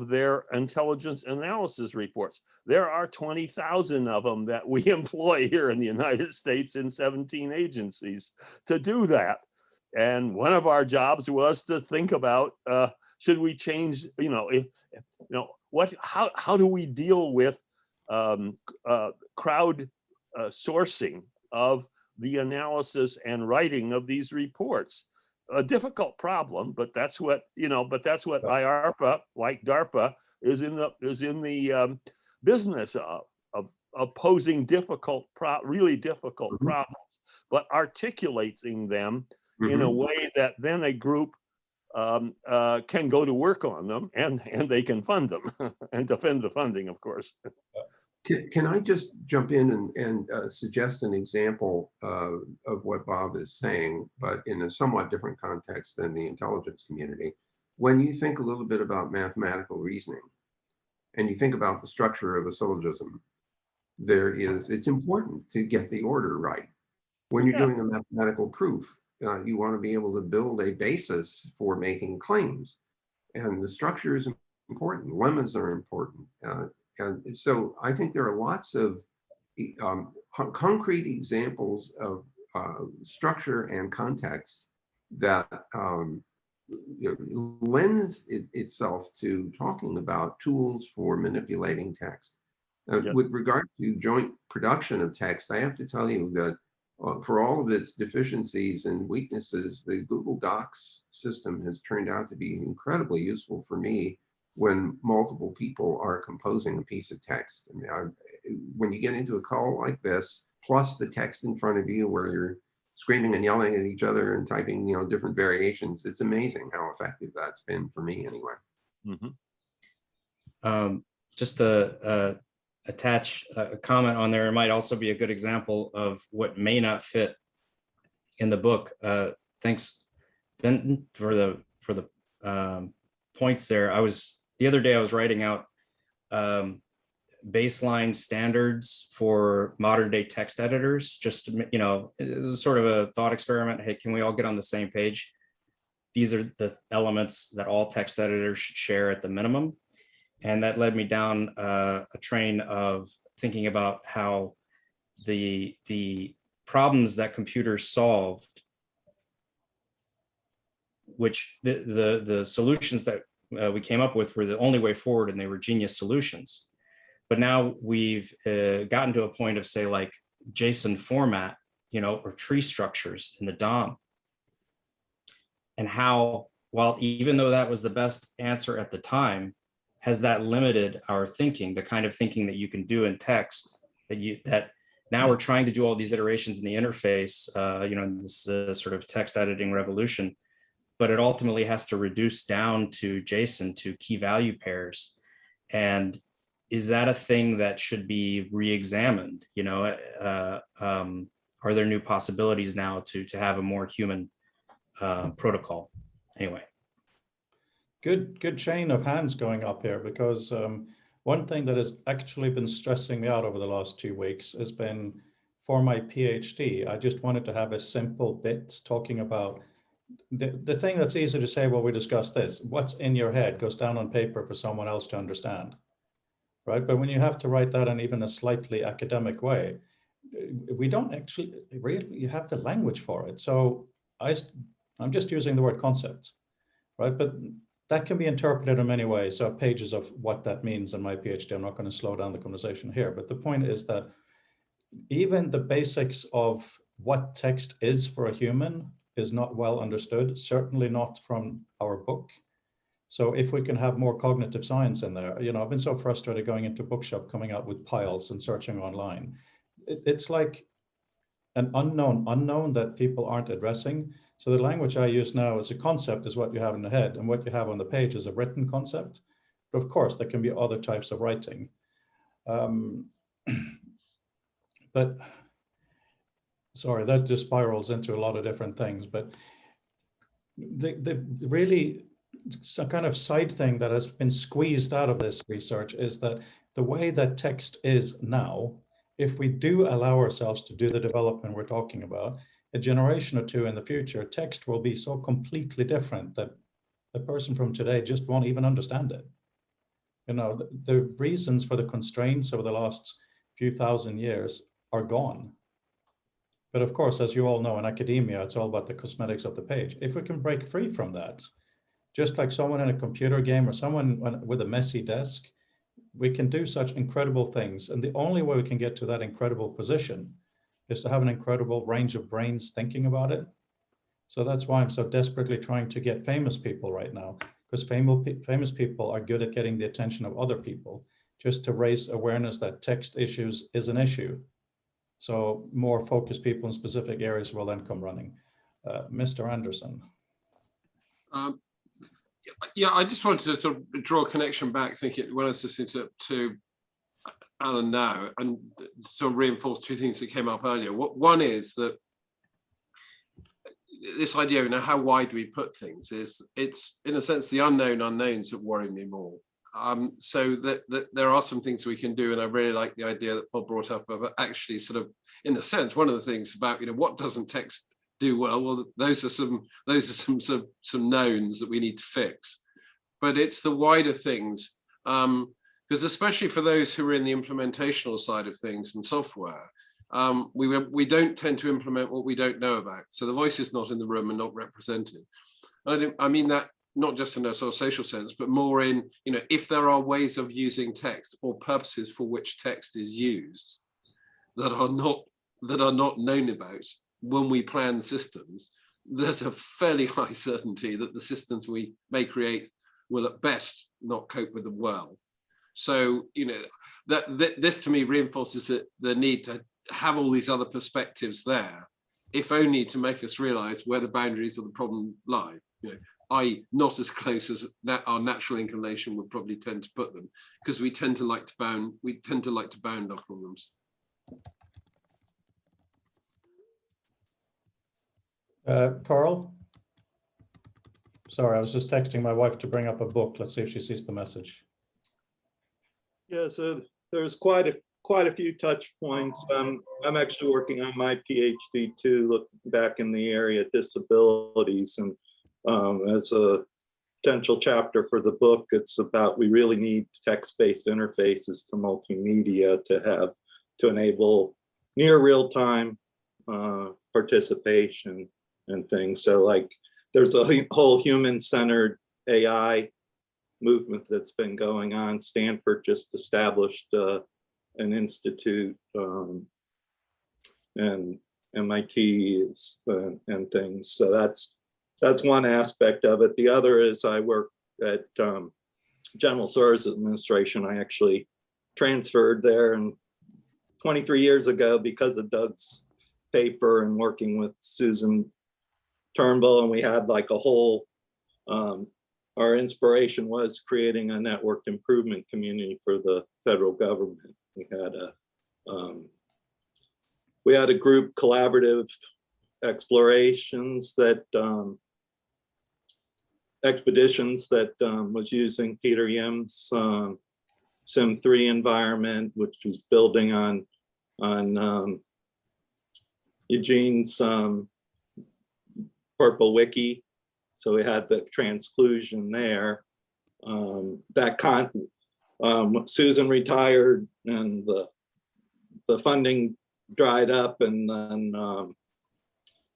Speaker 8: their intelligence analysis reports. There are 20,000 of them that we employ here in the United States in 17 agencies to do that. And one of our jobs was to think about, should we change, how do we deal with crowd sourcing of the analysis and writing of these reports? A difficult problem, but that's what IARPA, like DARPA, is in the business of posing really difficult problems, but articulating them in a way that then a group can go to work on them and they can fund them and defend the funding, of course.
Speaker 5: Can I just jump in and suggest an example of what Bob is saying, but in a somewhat different context than the intelligence community? When you think a little bit about mathematical reasoning, and you think about the structure of a syllogism, it's important to get the order right. When you're
Speaker 8: Yeah.
Speaker 5: doing a mathematical proof, you want to be able to build a basis for making claims. And the structure is important. Lemmas are important. And so I think there are lots of concrete examples of structure and context that lends itself to talking about tools for manipulating text.
Speaker 8: Yep.
Speaker 5: With regard to joint production of text, I have to tell you that for all of its deficiencies and weaknesses, the Google Docs system has turned out to be incredibly useful for me when multiple people are composing a piece of text. I mean, when you get into a call like this, plus the text in front of you where you're screaming and yelling at each other and typing, different variations, it's amazing how effective that's been for me anyway.
Speaker 8: Mm-hmm.
Speaker 7: Just to attach a comment on there, it might also be a good example of what may not fit in the book. Thanks, Benton, for the points there. The other day I was writing out baseline standards for modern day text editors, just to, it was sort of a thought experiment. Hey, can we all get on the same page? These are the elements that all text editors should share at the minimum. And that led me down a train of thinking about how the problems that computers solved, which the solutions that we came up with were the only way forward, and they were genius solutions. But now we've gotten to a point of, say, like JSON format, or tree structures in the DOM. And how, while even though that was the best answer at the time, has that limited our thinking, the kind of thinking that you can do in text, that now we're trying to do all these iterations in the interface, in this sort of text editing revolution, but it ultimately has to reduce down to JSON, to key value pairs. And is that a thing that should be re-examined? Are there new possibilities now to have a more human protocol? Anyway.
Speaker 1: Good chain of hands going up here, because one thing that has actually been stressing me out over the last 2 weeks has been, for my PhD, I just wanted to have a simple bit talking about the thing that's easy to say, well, we discussed this. What's in your head goes down on paper for someone else to understand, right? But when you have to write that in even a slightly academic way, we don't actually really have the language for it. So I'm just using the word concept, right? But that can be interpreted in many ways. So pages of what that means in my PhD. I'm not going to slow down the conversation here, but the point is that even the basics of what text is for a human is not well understood, certainly not from our book. So if we can have more cognitive science in there, I've been so frustrated going into bookshop, coming out with piles and searching online. It's like an unknown that people aren't addressing. So the language I use now as a concept is what you have in the head, and what you have on the page is a written concept. But of course, there can be other types of writing. But sorry, that just spirals into a lot of different things. But the really some kind of side thing that has been squeezed out of this research is that the way that text is now, if we do allow ourselves to do the development we're talking about, a generation or two in the future, text will be so completely different that the person from today just won't even understand it. The reasons for the constraints over the last few thousand years are gone. But of course, as you all know, in academia, it's all about the cosmetics of the page. If we can break free from that, just like someone in a computer game or someone with a messy desk, we can do such incredible things. And the only way we can get to that incredible position is to have an incredible range of brains thinking about it. So that's why I'm so desperately trying to get famous people right now, because famous people are good at getting the attention of other people, just to raise awareness that text issues is an issue. So more focused people in specific areas will then come running. Mr. Anderson.
Speaker 4: Yeah, I just wanted to sort of draw a connection back, thinking when I was listening to Alan now, and sort of reinforce two things that came up earlier. One is that this idea of how wide do we put things it's in a sense the unknown unknowns that worry me more. So that there are some things we can do, and I really like the idea that Paul brought up about actually sort of, in a sense, one of the things about what doesn't text do well. Well, those are some knowns that we need to fix. But it's the wider things, because especially for those who are in the implementational side of things and software, we don't tend to implement what we don't know about. So the voice is not in the room and not represented. I mean that not just in a sort of social sense, but more in, if there are ways of using text or purposes for which text is used that are not known about when we plan systems, there's a fairly high certainty that the systems we may create will at best not cope with them well. So, this to me reinforces the need to have all these other perspectives there, if only to make us realize where the boundaries of the problem lie, i.e. not as close as our natural inclination would probably tend to put them, because we tend to like to bound our problems.
Speaker 1: Carl? Sorry, I was just texting my wife to bring up a book. Let's see if she sees the message.
Speaker 9: Yeah, so there's quite a few touch points. I'm actually working on my PhD too, looking back in the area of disabilities, and as a potential chapter for the book, it's about we really need text-based interfaces to multimedia to enable near real-time participation and things. So like there's a whole human-centered AI movement that's been going on. Stanford just established an institute, and MIT is, and things. So that's one aspect of it. The other is I work at General Services Administration. I actually transferred there and 23 years ago because of Doug's paper and working with Susan Turnbull, and we had like a whole, our inspiration was creating a networked improvement community for the federal government. We had a group, Collaborative Explorations, that expeditions that was using Peter Yim's Sim3 environment, which was building on Eugene's Purple Wiki. So we had the transclusion there. Susan retired and the funding dried up, and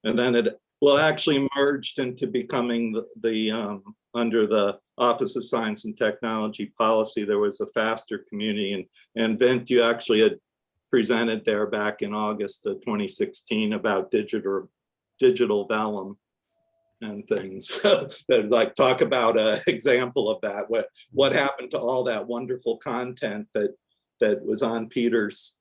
Speaker 9: then it actually merged into becoming the under the Office of Science and Technology Policy. There was a FASTER community, and Vint, you actually had presented there back in August of 2016 about digital vellum and things. Like talk about an example of that. What happened to all that wonderful content that was on Peter's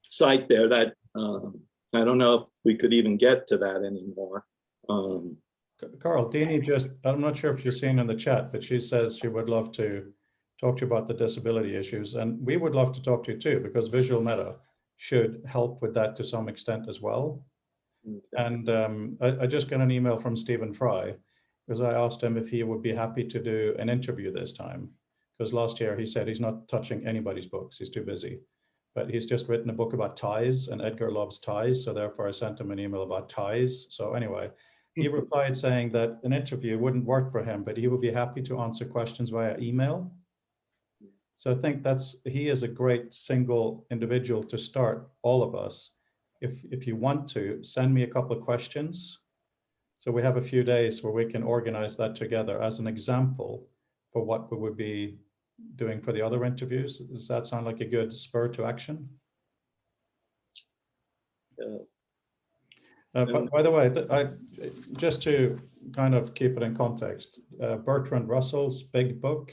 Speaker 9: site there? That I don't know if we could even get to that anymore.
Speaker 1: Carl, Deanie just, I'm not sure if you're seeing in the chat, but she says she would love to talk to you about the disability issues, and we would love to talk to you too, because Visual Meta should help with that to some extent as well. And I just got an email from Stephen Fry, because I asked him if he would be happy to do an interview this time, because last year he said he's not touching anybody's books, he's too busy. But he's just written a book about ties, and Edgar loves ties, so therefore I sent him an email about ties. So anyway, he replied saying that an interview wouldn't work for him, but he would be happy to answer questions via email. So I think he is a great single individual to start all of us. If you want to, send me a couple of questions. So we have a few days where we can organize that together as an example for what we would be doing for the other interviews. Does that sound like a good spur to action?
Speaker 9: Yeah.
Speaker 1: But by the way, just to kind of keep it in context, Bertrand Russell's big book,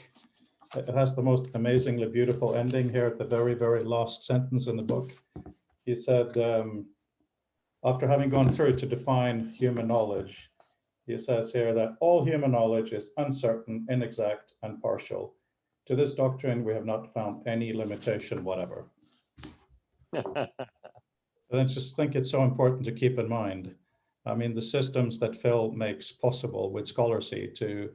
Speaker 1: it has the most amazingly beautiful ending here at the very, very last sentence in the book. He said, after having gone through to define human knowledge, he says here that all human knowledge is uncertain, inexact, and partial. To this doctrine, we have not found any limitation whatever. And I just think it's so important to keep in mind. I mean, the systems that Phil makes possible with Scholarcy to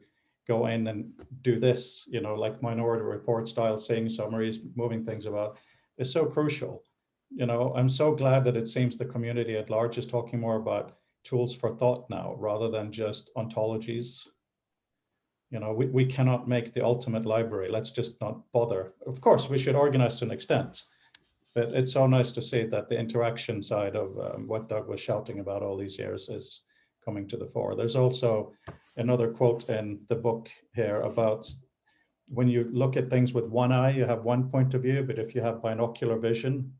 Speaker 1: go in and do this, you know, like Minority Report style, saying summaries, moving things about, is so crucial. You know, I'm so glad that it seems the community at large is talking more about tools for thought now, rather than just ontologies. You know, we cannot make the ultimate library. Let's just not bother. Of course, we should organize to an extent, but it's so nice to see that the interaction side of what Doug was shouting about all these years is coming to the fore. There's also another quote in the book here about when you look at things with one eye, you have one point of view, but if you have binocular vision,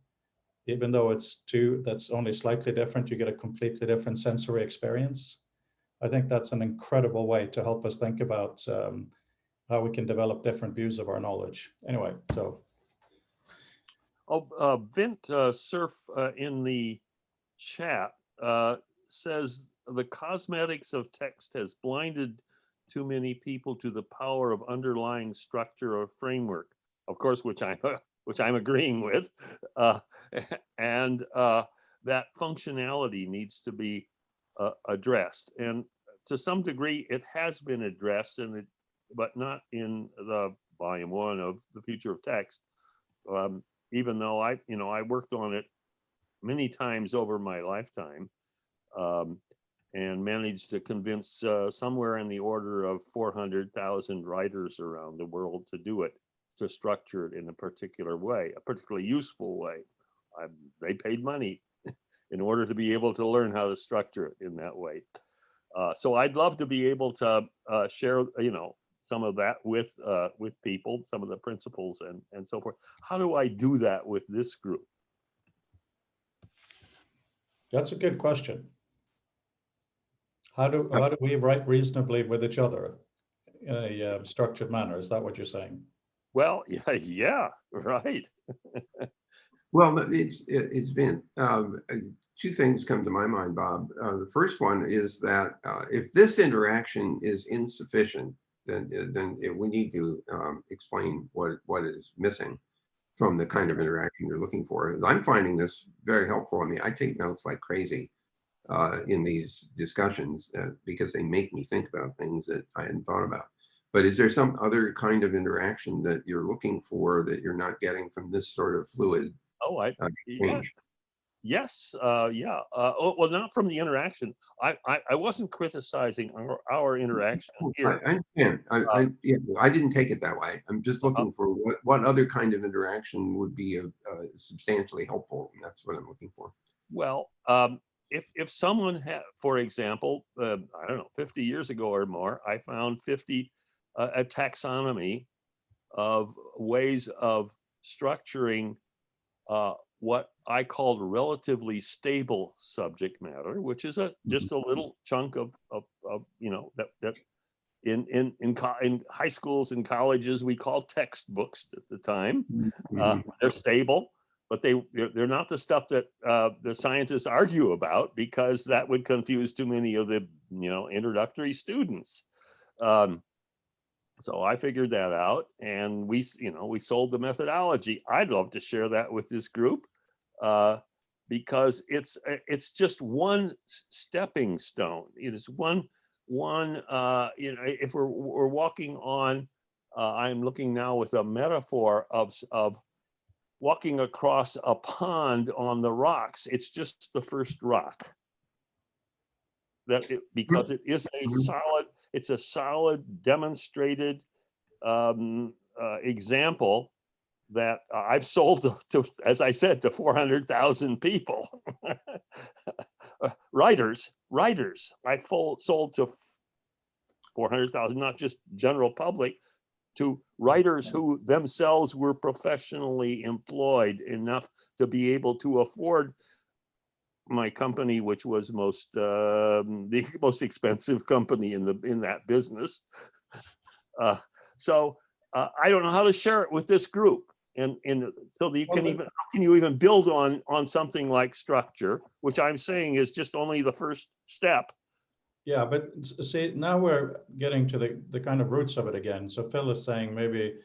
Speaker 1: even though it's two, that's only slightly different, you get a completely different sensory experience. I think that's an incredible way to help us think about how we can develop different views of our knowledge. Anyway, so.
Speaker 8: Oh, Vint Cerf in the chat says the cosmetics of text has blinded too many people to the power of underlying structure or framework. Of course, which I'm agreeing with, and that functionality needs to be addressed. And to some degree, it has been addressed, but not in the volume 1 of The Future of Text. Even though I worked on it many times over my lifetime, and managed to convince somewhere in the order of 400,000 writers around the world to do it, to structure it in a particular way, a particularly useful way. They paid money in order to be able to learn how to structure it in that way. So I'd love to be able to share, some of that with people, some of the principles and so forth. How do I do that with this group?
Speaker 1: That's a good question. How do we write reasonably with each other in a structured manner? Is that what you're saying?
Speaker 8: Well, yeah, right.
Speaker 5: Well, it's been two things come to my mind, Bob. The first one is that if this interaction is insufficient, then we need to explain what is missing from the kind of interaction you're looking for. I'm finding this very helpful. I mean, I take notes like crazy in these discussions because they make me think about things that I hadn't thought about. But is there some other kind of interaction that you're looking for that you're not getting from this sort of fluid exchange?
Speaker 8: Yes, yeah. Well, not from the interaction. I wasn't criticizing our interaction here.
Speaker 5: I understand. I didn't take it that way. I'm just looking for what other kind of interaction would be substantially helpful, and that's what I'm looking for.
Speaker 8: Well, if someone had, for example, I don't know, 50 years ago or more, I found a taxonomy of ways of structuring what I called relatively stable subject matter, which is just a little chunk of that in high schools and colleges we call textbooks at the time. They're stable, but they're not the stuff that the scientists argue about, because that would confuse too many of the introductory students. So I figured that out, and we sold the methodology. I'd love to share that with this group because it's just one stepping stone. It is one if we're walking on, I'm looking now with a metaphor of walking across a pond on the rocks. It's just the first rock. Because it is a solid demonstrated example that I've sold to, as I said, to 400,000 people. Writers. I sold to 400,000, not just general public, to writers who themselves were professionally employed enough to be able to afford my company, which was the most expensive company in that business. So I don't know how to share it with this group, and so you can how can you even build on something like structure, which I'm saying is just only the first step,
Speaker 1: Yeah, but see, now we're getting to the kind of roots of it again. So Phil is saying maybe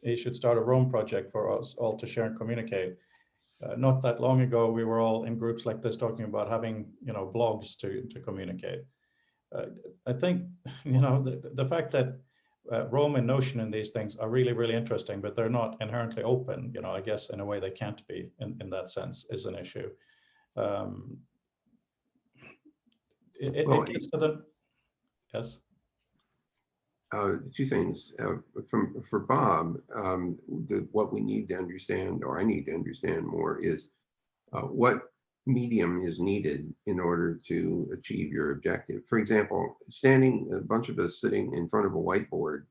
Speaker 1: he should start a Rome project for us all to share and communicate. Not that long ago, we were all in groups like this talking about having, blogs to communicate. I think, the fact that Rome and Notion and these things are really, really interesting, but they're not inherently open, I guess in a way they can't be in that sense is an issue.
Speaker 5: Well,
Speaker 1: It gets to the, yes.
Speaker 5: Two things. For Bob, what we need to understand, or I need to understand more, is what medium is needed in order to achieve your objective. For example, a bunch of us sitting in front of a whiteboard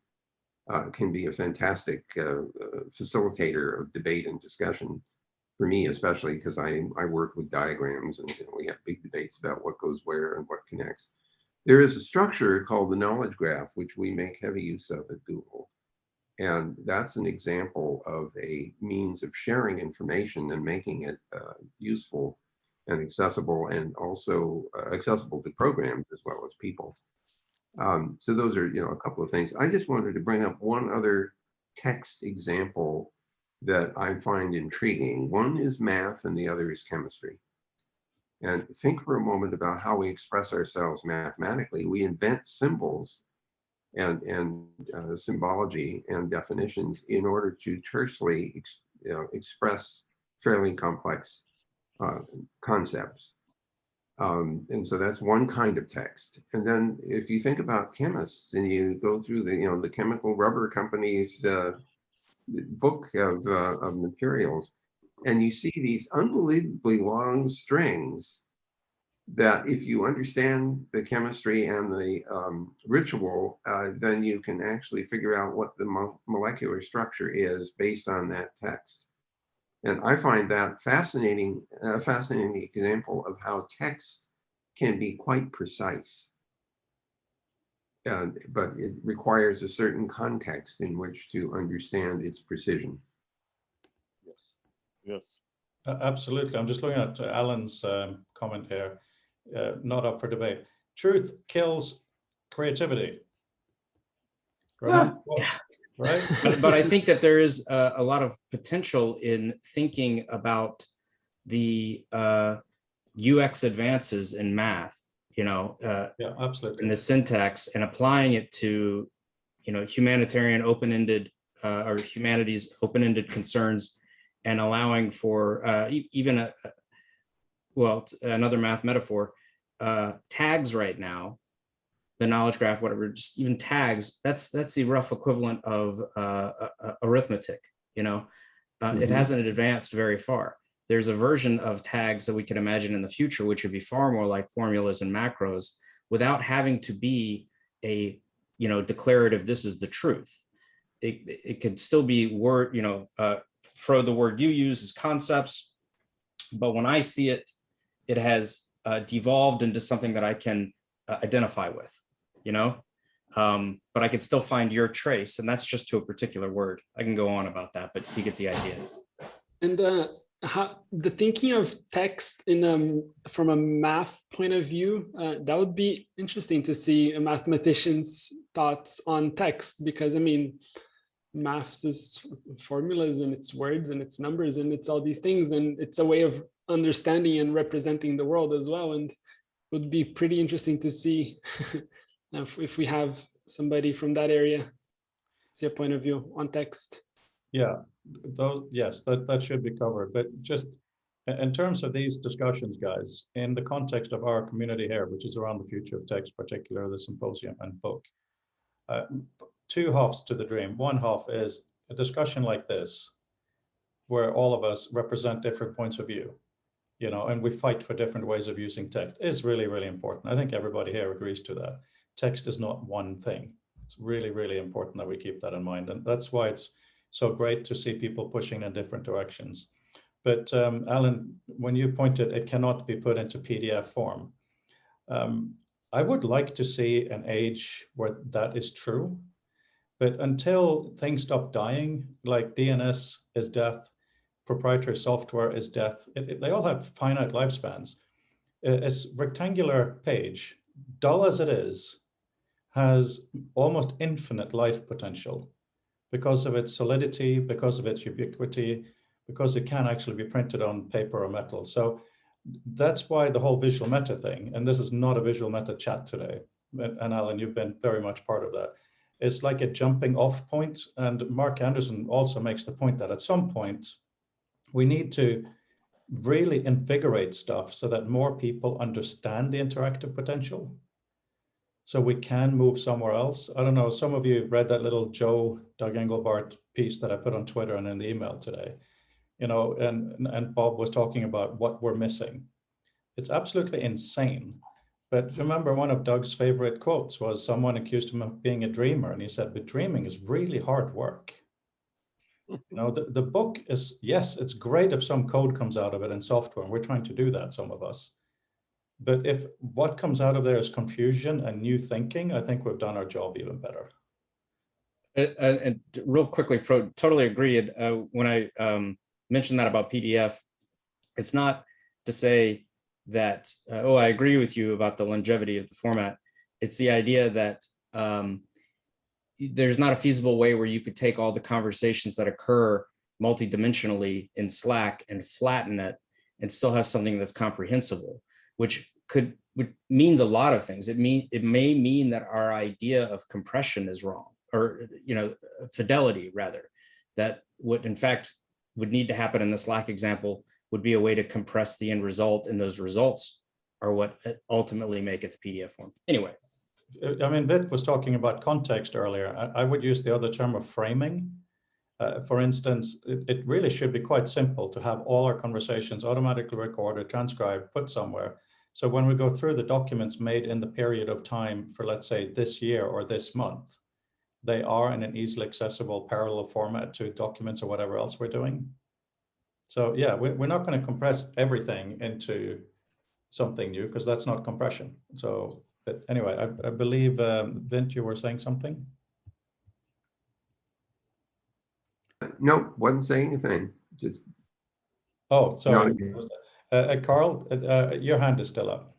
Speaker 5: can be a fantastic facilitator of debate and discussion. For me, especially because I work with diagrams, and we have big debates about what goes where and what connects. There is a structure called the knowledge graph, which we make heavy use of at Google. And that's an example of a means of sharing information and making it useful and accessible, and also accessible to programs as well as people. So those are, a couple of things. I just wanted to bring up one other text example that I find intriguing. One is math and the other is chemistry. And think for a moment about how we express ourselves mathematically. We invent symbols and symbology and definitions in order to tersely express fairly complex concepts. And so that's one kind of text. And then if you think about chemists and you go through the chemical rubber companies book of materials, and you see these unbelievably long strings that if you understand the chemistry and the ritual, then you can actually figure out what the molecular structure is based on that text. And I find that fascinating, a fascinating example of how text can be quite precise. But it requires a certain context in which to understand its precision.
Speaker 8: Yes. Yes.
Speaker 1: Absolutely. I'm just looking at Alan's comment here. Not up for debate. Truth kills creativity. Right? Right?
Speaker 7: But I think that there is a lot of potential in thinking about the UX advances in math,
Speaker 1: Yeah, absolutely.
Speaker 7: in the syntax, and applying it to, humanitarian open-ended or humanities open-ended concerns, and allowing for even another math metaphor, tags right now, the knowledge graph, whatever, just even tags, that's the rough equivalent of arithmetic. It hasn't advanced very far. There's a version of tags that we can imagine in the future, which would be far more like formulas and macros, without having to be a declarative, this is the truth. It could still be word, Freud, the word you use is concepts, but when I see it, it has devolved into something that I can identify with, but I could still find your trace, and that's just to a particular word. I can go on about that, but you get the idea.
Speaker 2: And how the thinking of text from a math point of view, that would be interesting to see a mathematician's thoughts on text, because maths is formulas and it's words and it's numbers and it's all these things, and it's a way of understanding and representing the world as well. And it would be pretty interesting to see if we have somebody from that area see a point of view on text.
Speaker 1: Yeah, yes, that should be covered. But just in terms of these discussions, guys, in the context of our community here, which is around the future of text, particularly the symposium and book, two halves to the dream. One half is a discussion like this, where all of us represent different points of view, and we fight for different ways of using text, is really, really important. I think everybody here agrees to that. Text is not one thing. It's really, really important that we keep that in mind. And that's why it's so great to see people pushing in different directions. But Alan, when you pointed, it cannot be put into PDF form. I would like to see an age where that is true. But until things stop dying, like DNS is death, proprietary software is death, they all have finite lifespans. A rectangular page dull as it is, has almost infinite life potential because of its solidity, because of its ubiquity, because it can actually be printed on paper or metal. So that's why the whole visual meta thing, and this is not a visual meta chat today, and Alan, you've been very much part of that. It's like a jumping off point. And Mark Anderson also makes the point that at some point, we need to really invigorate stuff so that more people understand the interactive potential. So we can move somewhere else. I don't know, some of you read that little Doug Engelbart piece that I put on Twitter and in the email today, you know, and Bob was talking about what we're missing. It's absolutely insane. But remember, one of Doug's favorite quotes was someone accused him of being a dreamer. And he said, but dreaming is really hard work. You know, the book is, yes, it's great if some code comes out of it in software, and we're trying to do that, some of us. But if what comes out of there is confusion and new thinking, I think we've done our job even better.
Speaker 7: And real quickly, Frode, totally agree. When I mentioned that about PDF, it's not to say that, oh, I agree with you about the longevity of the format. It's the idea that there's not a feasible way where you could take all the conversations that occur multidimensionally in Slack and flatten it and still have something that's comprehensible, which means a lot of things. It may mean that our idea of compression is wrong, or fidelity rather, that what in fact would need to happen in the Slack example would be a way to compress the end result, and those results are what ultimately make it the PDF form. Anyway.
Speaker 1: I mean, Vit was talking about context earlier. I would use the other term of framing. For instance, it really should be quite simple to have all our conversations automatically recorded, transcribed, put somewhere. So when we go through the documents made in the period of time for, let's say, this year or this month, they are in an easily accessible parallel format to documents or whatever else we're doing. So yeah, we're not going to compress everything into something new, because that's not compression. So, but anyway, I believe, Vint, you were saying something?
Speaker 5: No, wasn't saying anything. Just
Speaker 1: Oh, sorry.
Speaker 5: No.
Speaker 1: Carl, your hand is still up.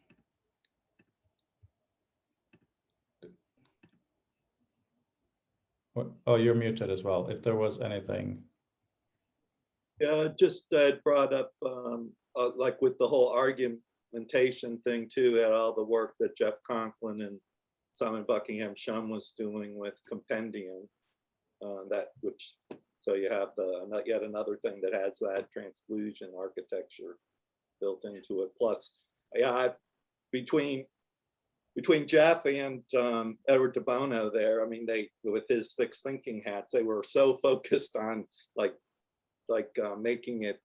Speaker 1: Oh, you're muted as well. If there was anything.
Speaker 9: Yeah, just brought up like with the whole argumentation thing too, at all the work that Jeff Conklin and Simon Buckingham Shum was doing with Compendium, so you have yet another thing that has that transclusion architecture built into it. Plus, yeah, between Jeff and Edward de Bono there, I mean, they, with his fixed thinking hats, they were so focused on like making it,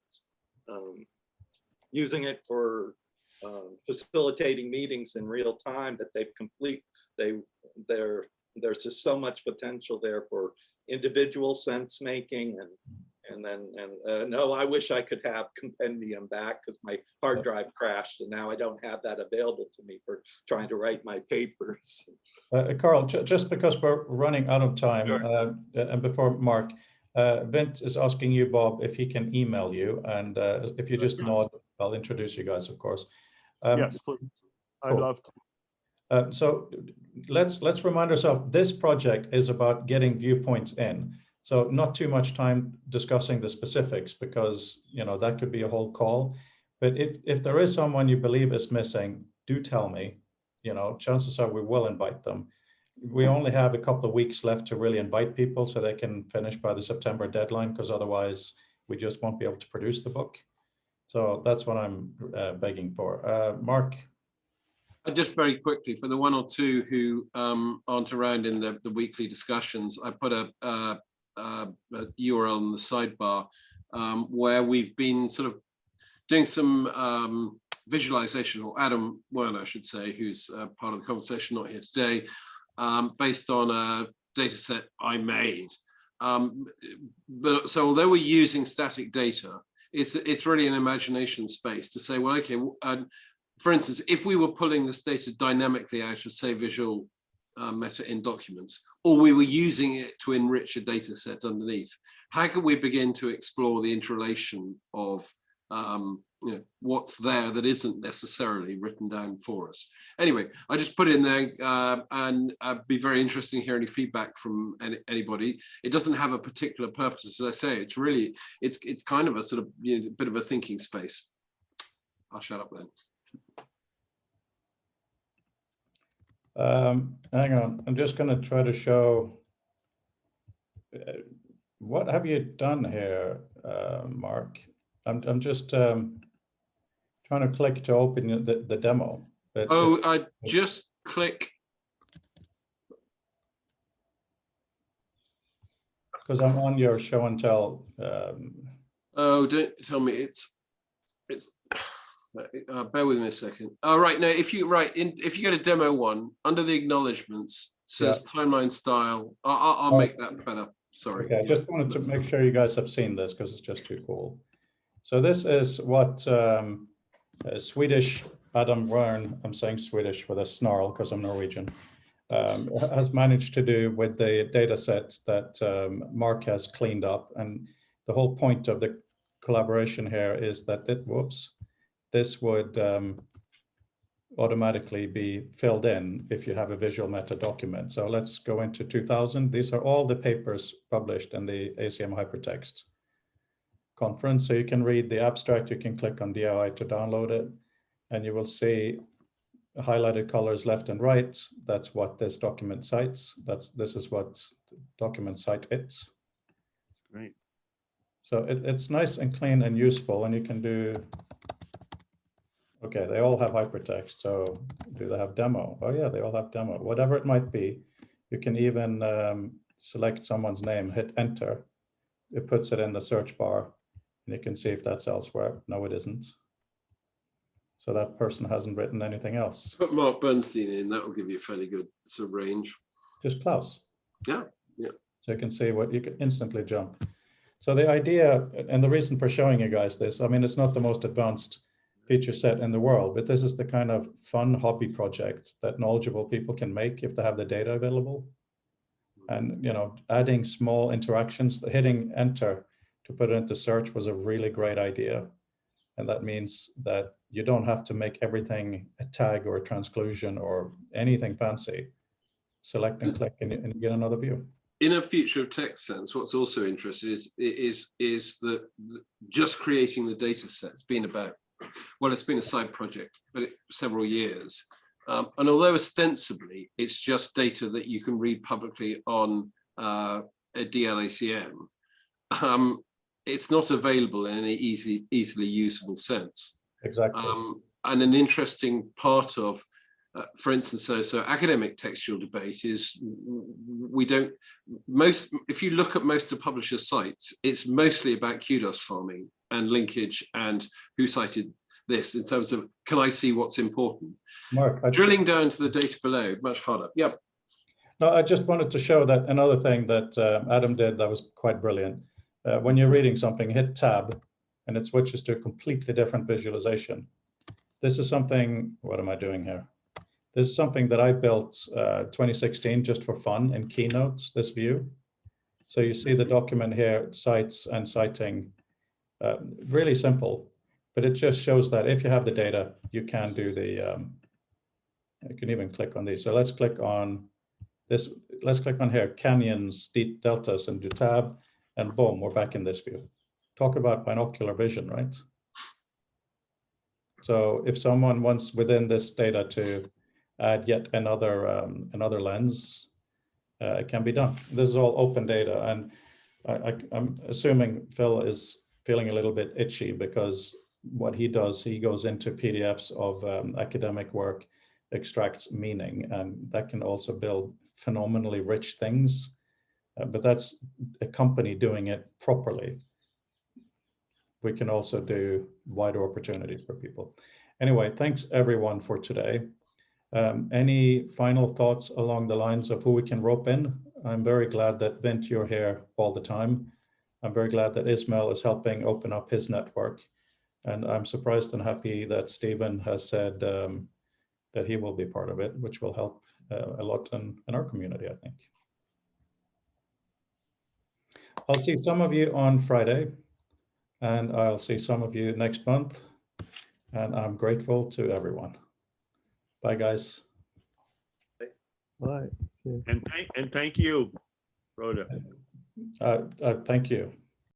Speaker 9: using it for facilitating meetings in real time, that there's just so much potential there for individual sense making, and no, I wish I could have Compendium back, because my hard drive crashed and now I don't have that available to me for trying to write my papers.
Speaker 1: Carl, just because we're running out of time, sure. And before Mark, Vint is asking you, Bob, if he can email you, and if you just nod, I'll introduce you guys, of course.
Speaker 8: Yes, please. Cool. I'd love to.
Speaker 1: So let's remind ourselves, this project is about getting viewpoints in. So not too much time discussing the specifics, because that could be a whole call. But if there is someone you believe is missing, do tell me. Chances are we will invite them. We only have a couple of weeks left to really invite people so they can finish by the September deadline, because otherwise we just won't be able to produce the book. So that's what I'm begging for. Mark?
Speaker 4: Just very quickly, for the one or two who aren't around in the weekly discussions, I put a URL on the sidebar where we've been sort of doing some visualization, or Adam Werner, I should say, who's part of the conversation, not here today, based on a data set I made. But so although we're using static data, it's really an imagination space to say, well, okay, for instance, if we were pulling this data dynamically out of, say, visual meta in documents, or we were using it to enrich a data set underneath, how could we begin to explore the interrelation of you know, what's there that isn't necessarily written down for us. Anyway, I just put in there, and be very interesting to hear any feedback from anybody. It doesn't have a particular purpose, as I say. It's really, it's kind of a sort of, you know, a bit of a thinking space. I'll shut up then.
Speaker 1: Hang on, I'm just going to try to show. What have you done here, Mark? I'm just trying to click to open the demo.
Speaker 4: Oh, I just click.
Speaker 1: Because I'm on your show and tell.
Speaker 4: Oh, don't tell me it's. Bear with me a second. Oh, right. No, if you go to demo 1 under the acknowledgements says timeline style. I'll make that better. Sorry.
Speaker 1: Okay, I just wanted to make sure you guys have seen this because it's just too cool. So this is what Swedish Adam Wern, I'm saying Swedish with a snarl because I'm Norwegian, has managed to do with the data set that Mark has cleaned up. And the whole point of the collaboration here is that this would automatically be filled in if you have a visual meta document. So let's go into 2000. These are all the papers published in the ACM Hypertext conference. So you can read the abstract, you can click on DOI to download it, and you will see highlighted colors left and right. That's what this document cites. This is what document cite it.
Speaker 8: Great.
Speaker 1: So it's nice and clean and useful, and you can do, okay, they all have hypertext. So do they have demo? Oh yeah, they all have demo. Whatever it might be, you can even select someone's name, hit enter. It puts it in the search bar, and you can see if that's elsewhere. No, it isn't. So that person hasn't written anything else.
Speaker 4: Put Mark Bernstein in, that will give you a fairly good sort of range.
Speaker 1: Just Klaus.
Speaker 4: Yeah, yeah.
Speaker 1: So you can see what you can instantly jump. So the idea and the reason for showing you guys this, I mean, it's not the most advanced feature set in the world, but this is the kind of fun hobby project that knowledgeable people can make if they have the data available. And, you know, adding small interactions, hitting enter to put it into search was a really great idea. And that means that you don't have to make everything a tag or a transclusion or anything fancy. Select and click and you get another view.
Speaker 4: In a future of text sense, what's also interesting is that just creating the data set's been about, well, it's been a side project for several years. And although ostensibly it's just data that you can read publicly on a DLACM, it's not available in any easily usable sense.
Speaker 1: Exactly.
Speaker 4: And an interesting part of, for instance, so academic textual debate is if you look at most of the publishers' sites, it's mostly about kudos farming and linkage and who cited this in terms of, can I see what's important?
Speaker 1: Mark,
Speaker 4: Drilling down to the data below, much harder. Yep.
Speaker 1: No, I just wanted to show that another thing that Adam did that was quite brilliant. When you're reading something, hit tab and it switches to a completely different visualization. This is something, what am I doing here? This is something that I built 2016 just for fun in Keynotes, this view. So you see the document here, cites and citing, really simple, but it just shows that if you have the data, you can do the, you can even click on these. So let's click on this, let's click on here, canyons, deltas, and do tab, and boom, we're back in this view. Talk about binocular vision, right? So if someone wants within this data to add yet another lens, it can be done. This is all open data, and I'm assuming Phil is feeling a little bit itchy because what he does, he goes into PDFs of academic work, extracts meaning, and that can also build phenomenally rich things, but that's a company doing it properly. We can also do wider opportunities for people. Anyway, thanks everyone for today. Any final thoughts along the lines of who we can rope in? I'm very glad that Vint, you're here all the time. I'm very glad that Ismail is helping open up his network. And I'm surprised and happy that Stephen has said that he will be part of it, which will help a lot in our community, I think. I'll see some of you on Friday. And I'll see some of you next month. And I'm grateful to everyone. Bye, guys.
Speaker 6: Right.
Speaker 8: And thank you, Rhoda.
Speaker 1: Thank you.